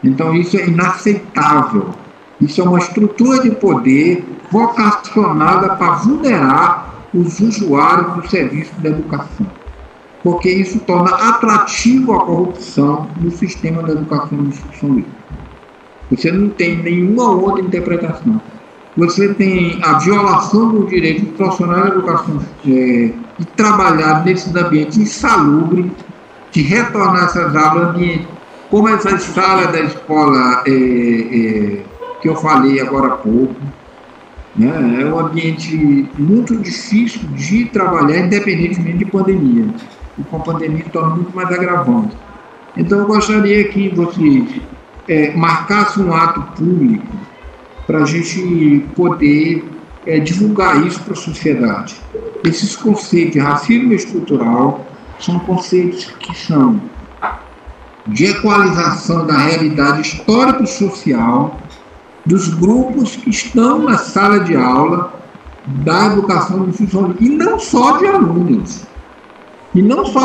Speaker 3: Então isso é inaceitável. Isso é uma estrutura de poder vocacionada para vulnerar os usuários do serviço da educação, porque isso torna atrativo a corrupção no sistema da educação no São Luís. Você não tem nenhuma outra interpretação. Você tem a violação do direito do profissional da educação de trabalhar nesses ambientes insalubres, de retornar essas aulas, como essas salas da escola que eu falei agora há pouco. É um ambiente muito difícil de trabalhar, independentemente de pandemia. E com a pandemia torna muito mais agravante. Então eu gostaria que vocês marcassem um ato público para a gente poder divulgar isso para a sociedade. Esses conceitos de racismo estrutural são conceitos que são de equalização da realidade histórica e social dos grupos que estão na sala de aula da educação do ensino São Luís, e não só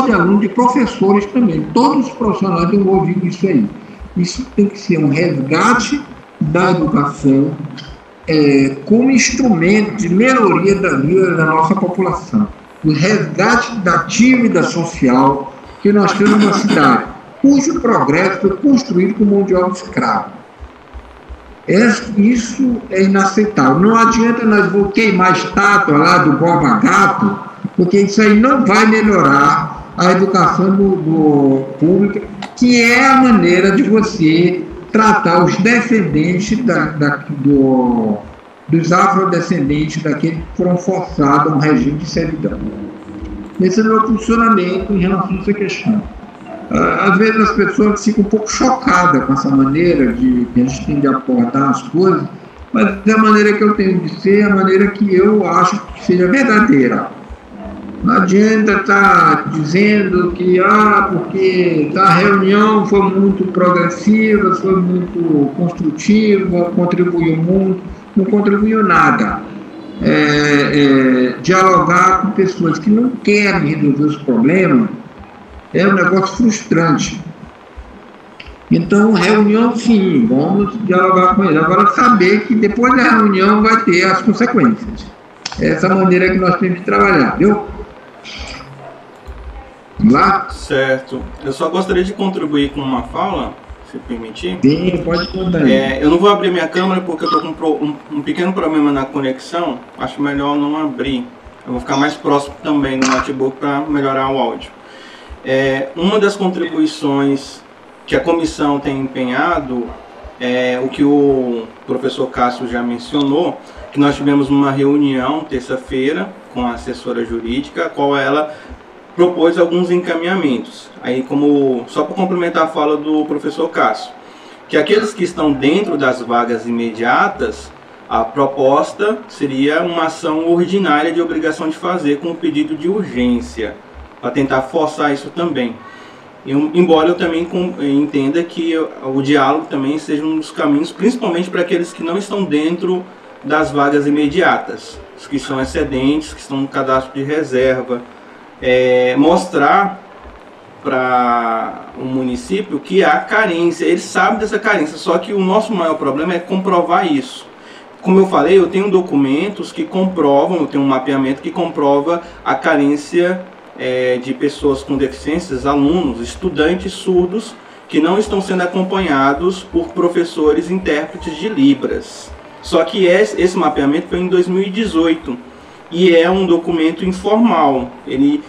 Speaker 3: de alunos, de professores também, todos os profissionais envolvidos nisso aí. Isso tem que ser um resgate da educação como instrumento de melhoria da vida da nossa população, o resgate da dívida social que nós temos numa cidade cujo progresso foi construído com mão de obra escrava. Isso é inaceitável. Não adianta nós queimar a estátua lá do Borba Gato, porque isso aí não vai melhorar a educação do pública, que é a maneira de você tratar os descendentes dos afrodescendentes daqueles que foram forçados a um regime de servidão. Esse é o meu funcionamento em relação a essa questão. Às vezes as pessoas ficam um pouco chocadas com essa maneira que a gente tem de abordar as coisas, mas é a maneira que eu tenho de ser, a maneira que eu acho que seja verdadeira. Não adianta estar dizendo que porque a reunião foi muito progressiva, foi muito construtiva, contribuiu muito. Não contribuiu nada. Dialogar com pessoas que não querem resolver os problemas é um negócio frustrante. Então, reunião, sim, vamos dialogar com ele. Agora, saber que depois da reunião vai ter as consequências. Essa maneira que nós temos de trabalhar, viu? Vamos lá?
Speaker 2: Certo. Eu só gostaria de contribuir com uma fala, se permitir.
Speaker 3: Sim, pode contar.
Speaker 2: Eu não vou abrir minha câmera porque eu estou com um pequeno problema na conexão. Acho melhor não abrir. Eu vou ficar mais próximo também do notebook para melhorar o áudio. Uma das contribuições que a comissão tem empenhado é o que o professor Cássio já mencionou, que nós tivemos uma reunião terça-feira com a assessora jurídica, a qual ela propôs alguns encaminhamentos. Aí, só para complementar a fala do professor Cássio, que aqueles que estão dentro das vagas imediatas, a proposta seria uma ação ordinária de obrigação de fazer com o pedido de urgência, para tentar forçar isso também. Embora eu também entenda que o diálogo também seja um dos caminhos, principalmente para aqueles que não estão dentro das vagas imediatas, os que são excedentes, que estão no cadastro de reserva, mostrar para um município que há carência, eles sabem dessa carência, só que o nosso maior problema é comprovar isso. Como eu falei, eu tenho documentos que comprovam, eu tenho um mapeamento que comprova a carência de pessoas com deficiências, alunos, estudantes surdos, que não estão sendo acompanhados por professores intérpretes de Libras. Só que esse mapeamento foi em 2018 e é um documento informal. Ele,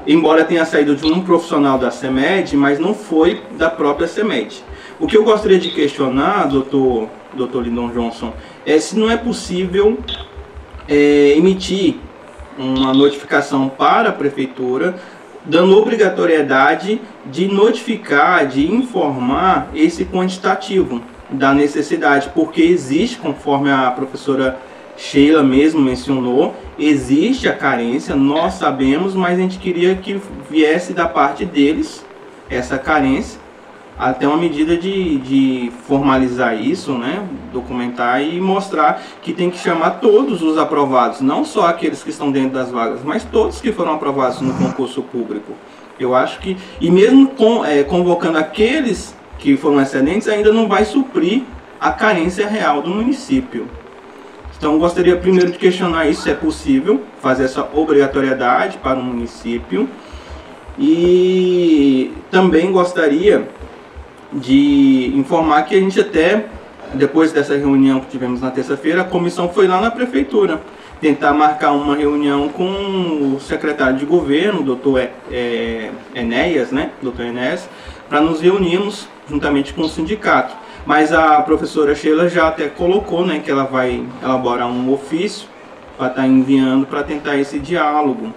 Speaker 2: embora tenha saído de um profissional da CEMED, mas não foi da própria CEMED. O que eu gostaria de questionar, Dr. Lindon Johnson, é se não é possível emitir uma notificação para a prefeitura, dando obrigatoriedade de notificar, de informar esse quantitativo da necessidade, porque existe, conforme a professora Sheila mesmo mencionou, existe a carência, nós sabemos, mas a gente queria que viesse da parte deles essa carência, até uma medida de formalizar isso, né, documentar e mostrar que tem que chamar todos os aprovados, não só aqueles que estão dentro das vagas, mas todos que foram aprovados no concurso público. Eu acho que, e mesmo convocando aqueles que foram excelentes, ainda não vai suprir a carência real do município. Então, gostaria primeiro de questionar isso, se é possível fazer essa obrigatoriedade para o município. E também gostaria de informar que a gente até, depois dessa reunião que tivemos na terça-feira, a comissão foi lá na prefeitura tentar marcar uma reunião com o secretário de governo, o doutor Enéas, né? Dr. Enéas, para nos reunirmos juntamente com o sindicato. Mas a professora Sheila já até colocou, né, que ela vai elaborar um ofício para estar enviando para tentar esse diálogo.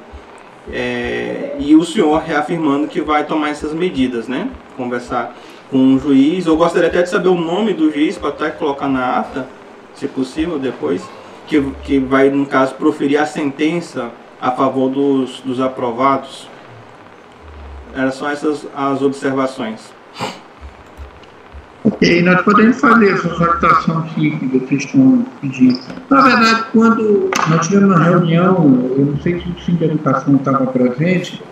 Speaker 2: E o senhor reafirmando que vai tomar essas medidas, né? Conversar com o juiz. Eu gostaria até de saber o nome do juiz para até colocar na ata, se possível, depois, que vai, no caso, proferir a sentença a favor dos aprovados. Eram só essas as observações.
Speaker 3: Ok, nós podemos fazer essa solicitação que vocês estão pedindo. Na verdade, quando nós tivemos uma reunião, eu não sei se o Sindicato de Educação estava presente,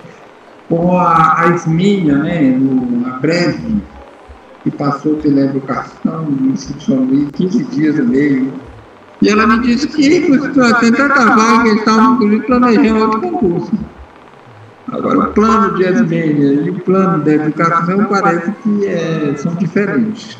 Speaker 3: com a Esminha, né, a Breve, que passou pela educação institucional 15 dias e meio. E ela me disse que tem tanta vaga que eles estavam planejando outro concurso. Agora, o plano de Esminha e o plano da educação parece que são diferentes.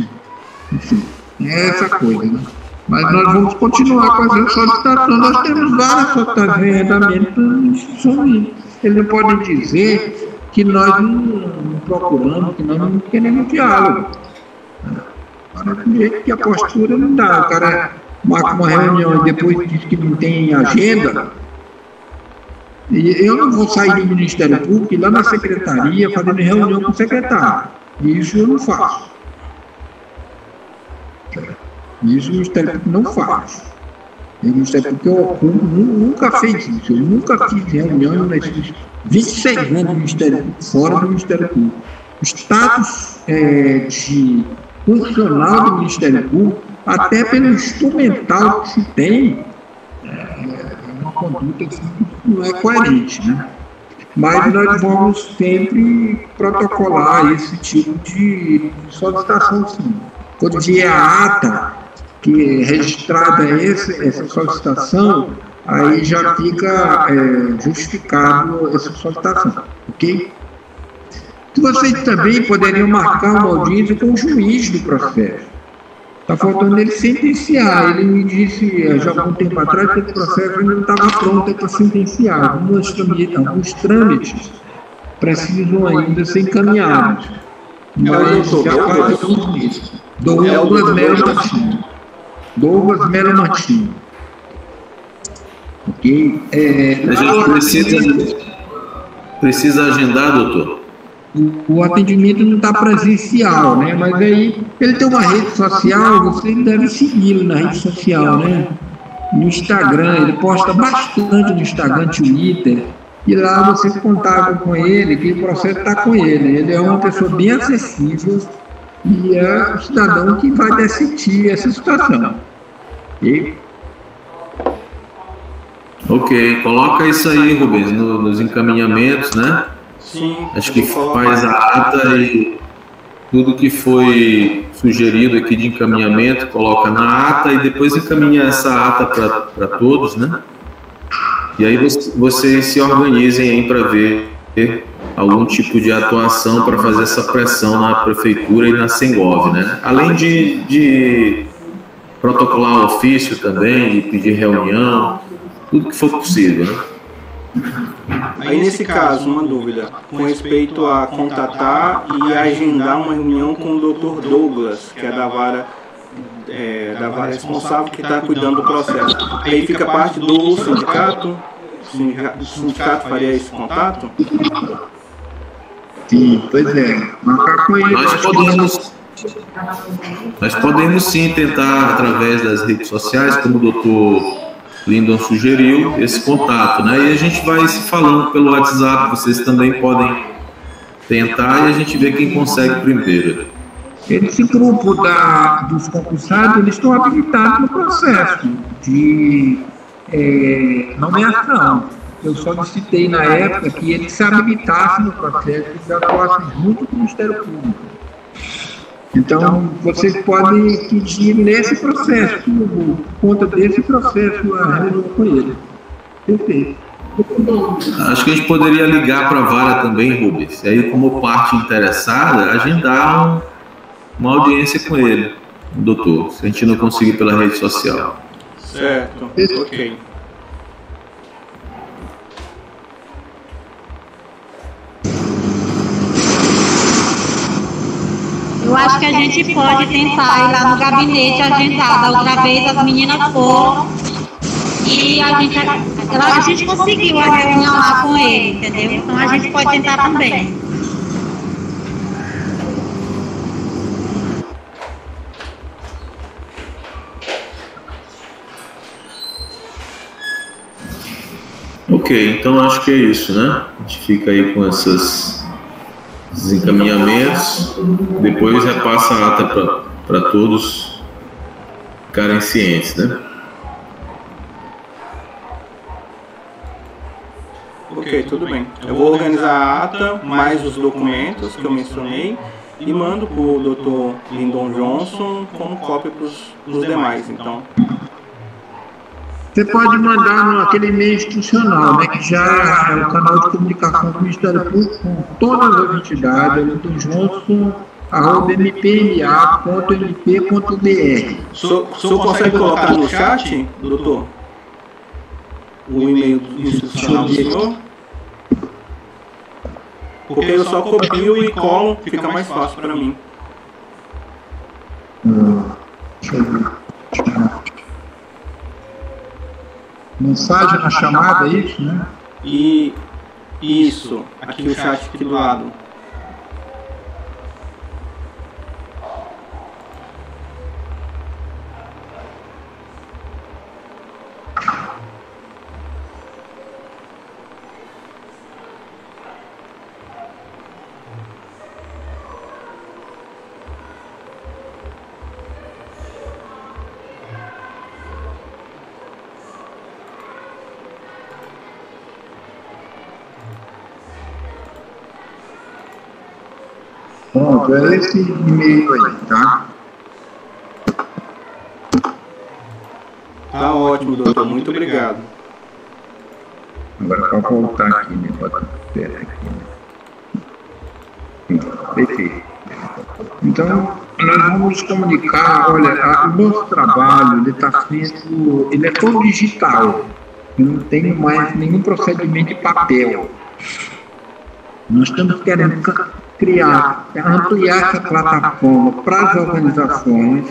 Speaker 3: Enfim, é essa coisa, né? Mas nós vamos continuar com essa solicitação. Nós temos várias solicitações em andamento institucionais. Eles não podem dizer que nós não procuramos, que nós não queremos diálogo. Agora, do jeito que a postura não dá. O cara marca uma reunião e depois diz que não tem agenda. E eu não vou sair do Ministério Público e lá na secretaria fazendo reunião com o secretário. Isso eu não faço. Isso o Ministério Público não faz. O Ministério Público nunca fez isso. Eu nunca fiz reunião nesses 26 anos do Ministério Público, fora do Ministério Público. O status de funcional do Ministério Público, até pelo instrumental que se tem, uma conduta assim, que não é coerente, né? Mas nós vamos sempre protocolar esse tipo de solicitação, sim. Quando vier a ata que é registrada essa solicitação, aí já fica justificado essa solicitação, ok? Vocês também poderiam marcar uma audiência com o juiz do processo. Está faltando ele sentenciar. Ele me disse já há algum tempo atrás que o processo ainda não estava pronto para sentenciar. Alguns trâmites precisam ainda ser encaminhados. Mas já faz tudo isso. Douglas Melo Martins. Ok?
Speaker 1: A gente precisa agendar, doutor.
Speaker 3: O atendimento não está presencial, né? Mas aí ele tem uma rede social, você deve segui-lo na rede social, né? No Instagram, ele posta bastante no Instagram, Twitter, e lá você contava com ele, que o processo está com ele. Ele é uma pessoa bem acessível e é o cidadão que vai decidir essa situação.
Speaker 1: Ok, coloca isso aí, Rubens, nos encaminhamentos, né?
Speaker 2: Sim.
Speaker 1: Acho que faz a ata e tudo que foi sugerido aqui de encaminhamento, coloca na ata e depois encaminha essa ata para todos, né? E aí vocês se organizem aí para ver algum tipo de atuação para fazer essa pressão na prefeitura e na Sengov, né? Além de protocolar o ofício também, de pedir reunião, tudo que for possível, né?
Speaker 2: Aí, nesse caso, uma dúvida com respeito a contatar e agendar uma reunião com o Dr. Douglas, que é da vara responsável que está cuidando do processo. Aí fica parte do sindicato? O sindicato faria esse contato?
Speaker 3: Sim, pois é. Marcar com ele.
Speaker 1: Nós podemos sim tentar, através das redes sociais, como o doutor Lindon sugeriu, esse contato, né? E a gente vai se falando pelo WhatsApp, vocês também podem tentar e a gente vê quem consegue primeiro.
Speaker 3: Esse grupo dos concursados, eles estão habilitados no processo de nomeação. Eu só citei na época que eles se habilitassem no processo de atuação junto com o Ministério Público. Então, vocês podem pedir nesse processo, por conta desse processo, a reunião com ele. Perfeito.
Speaker 1: Acho que a gente poderia ligar para a vara também, Rubens, e aí, como parte interessada, agendar uma audiência com ele, doutor, se a gente não conseguir pela rede social.
Speaker 2: Certo, ok.
Speaker 5: Eu acho que a gente pode tentar ir lá no gabinete agendar. Da outra vez as meninas foram e a gente conseguiu a reunião lá com ele, entendeu? Então a gente pode tentar também.
Speaker 1: Ok, então acho que é isso, né? A gente fica aí com esses encaminhamentos, depois repassa a ata para todos ficarem cientes, né?
Speaker 2: Ok, tudo bem. Eu vou organizar a ata, mais os documentos que eu mencionei, e mando para o Dr. Lindon Johnson como cópia para os demais, então.
Speaker 3: Você pode mandar naquele e-mail institucional, né, que já é o canal de comunicação do Ministério Público com todas as entidades, johnson@mpma.mp.br.
Speaker 2: O senhor consegue colocar no chat, doutor? O e-mail institucional do senhor? Porque eu só copio e colo, fica mais fácil para mim.
Speaker 3: Deixa eu ver. Mensagem na chamada, é isso, né?
Speaker 2: E isso, aqui o chat aqui do lado.
Speaker 3: Pronto, é esse e-mail aí, tá?
Speaker 2: Tá ótimo, doutor. Muito obrigado.
Speaker 3: Agora, para voltar aqui, né? Bota aqui, né? Perfeito. Então, nós vamos comunicar, olha, o nosso trabalho, ele é todo digital. Eu não tenho mais nenhum procedimento de papel. Nós estamos querendo ampliar essa plataforma para as organizações,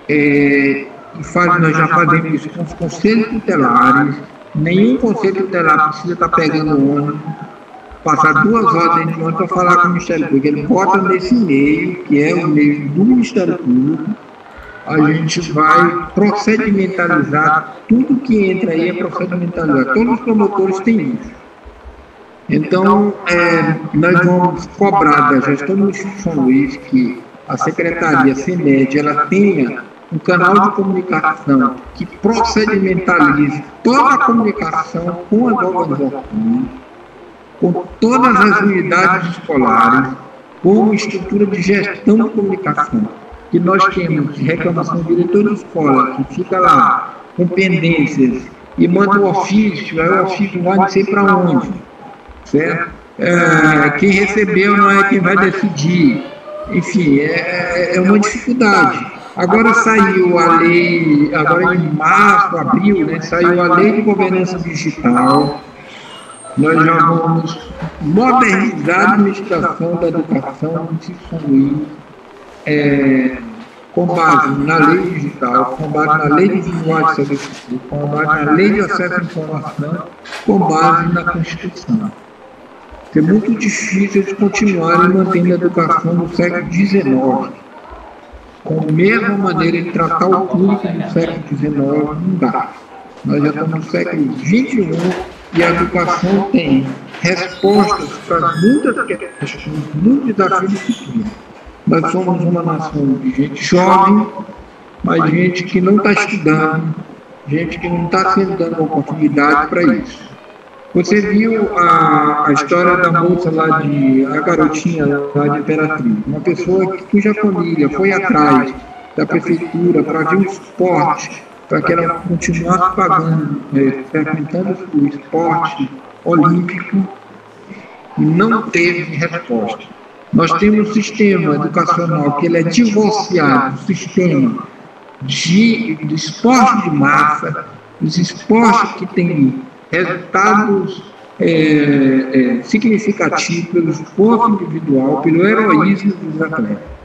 Speaker 3: nós já fazemos isso com os conselhos tutelares. Nenhum conselho tutelar precisa estar pegando ônibus, passar 2 horas de ônibus para falar com o Ministério Público. Ele bota nesse e-mail, que é o e-mail do Ministério Público, a gente vai procedimentalizar, tudo que entra aí é procedimentalizado. Todos os promotores têm isso. Então, nós vamos cobrar da gestão do Instituto São Luís que a Secretaria CEMED, ela tenha um canal de comunicação que procedimentalize toda a comunicação com as organizações, com todas as unidades escolares, como estrutura de gestão de comunicação, que nós temos reclamação do diretor de escola, que fica lá com pendências e manda o ofício, aí o ofício vai não sei para onde, certo? Quem recebeu não é quem vai decidir, enfim, é uma dificuldade. Agora saiu a lei, agora em março, abril, né, saiu a lei de governança digital. Nós já vamos modernizar a administração da educação de São com base na lei digital, com base na lei de linguagem de serviço público, com base na lei de acesso à informação, com base na Constituição. É muito difícil eles continuarem mantendo a educação do século XIX, com a mesma maneira de tratar o público do século XIX, não dá. Nós já estamos no século XXI e a educação tem respostas para muitas questões, muitos desafios do futuro. Nós somos uma nação de gente jovem, mas gente que não está estudando, gente que não está sendo dando oportunidade para isso. Você viu a história da moça lá a garotinha lá de Imperatriz, uma pessoa cuja família foi atrás da prefeitura para ver um suporte, para que ela continuasse pagando, frequentando o esporte olímpico, e não teve resposta. Nós temos um sistema educacional que ele é divorciado do sistema de esporte de massa, dos esportes que têm resultados significativos pelo esforço individual, pelo heroísmo dos atletas.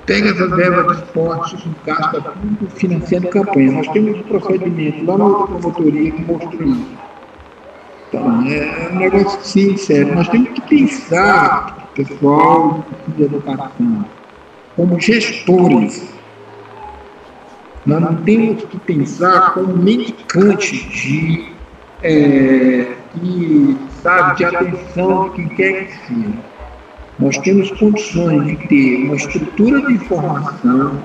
Speaker 3: Pega essas verbas de esporte e gasta tudo financiando campanha. Nós temos um procedimento lá na outra promotoria que mostrou isso. Então, é um negócio sim, sério. Nós temos que pensar, pessoal de educação, como gestores. Nós não temos que pensar como mendicantes de atenção de quem quer que seja. Nós temos condições de ter uma estrutura de informação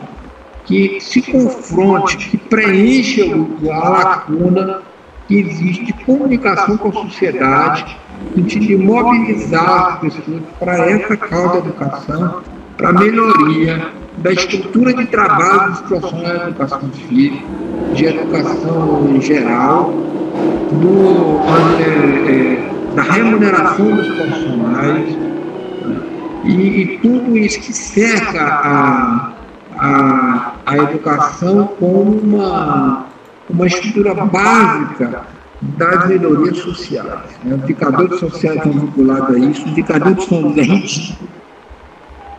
Speaker 3: que se confronte, que preencha a lacuna que existe de comunicação com a sociedade, no sentido de mobilizar as pessoas para essa causa da educação, para a melhoria da estrutura de trabalho dos profissionais de educação física, de educação em geral, da remuneração dos profissionais, e tudo isso que cerca a educação como uma estrutura básica das melhorias sociais. Os indicadores sociais estão vinculados a isso, os indicadores de São José ridículos,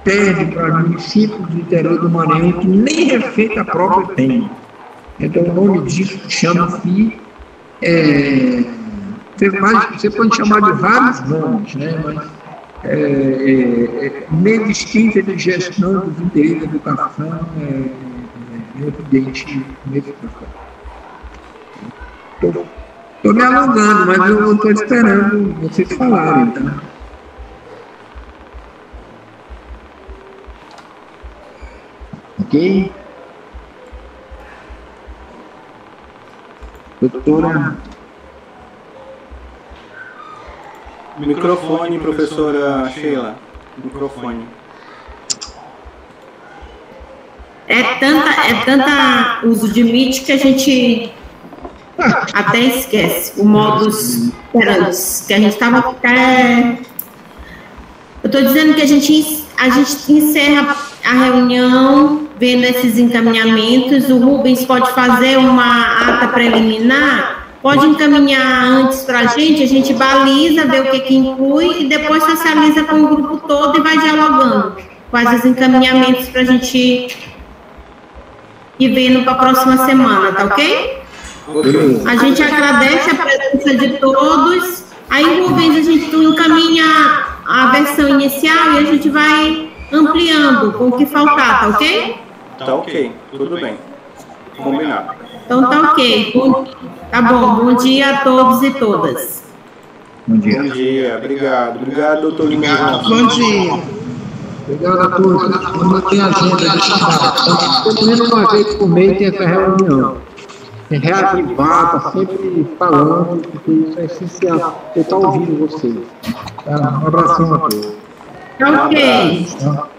Speaker 3: perde para municípios do interior do Maranhão que nem receita própria tem. Então o nome disso chama-se, você pode chamar de vários nomes, né? Mas inexistência de gestão dos interesses da educação é evidente nesse processo. Estou me alongando, mas eu estou esperando vocês falarem, então. Ok? Doutora?
Speaker 2: Microfone, professora Sheila. Microfone.
Speaker 4: É tanta uso de Meet que a gente até esquece o modus operandi, que a gente estava. Eu estou dizendo que a gente encerra a reunião vendo esses encaminhamentos. O Rubens pode fazer uma ata preliminar, pode encaminhar antes para a gente baliza, vê o que inclui e depois socializa com o grupo todo e vai dialogando, faz os encaminhamentos para a gente ir vendo para a próxima semana, tá ok? A gente agradece a presença de todos. Aí, Rubens, a gente encaminha a versão inicial e a gente vai ampliando com o que faltar, tá ok?
Speaker 2: Tá ok, tudo bem. Combinado.
Speaker 4: Então tá ok. Tá bom, bom dia a todos e todas.
Speaker 3: Bom dia.
Speaker 2: Bom dia, obrigado. Obrigado, doutor Lima.
Speaker 7: Bom dia.
Speaker 3: Obrigado a todos. Não tem agenda de trabalho. Então, pelo menos uma vez por mês tem essa reunião. reavivar, tá sempre falando, porque isso é essencial. Eu estou ouvindo vocês. Tá? Um abração a todos.
Speaker 4: Ok.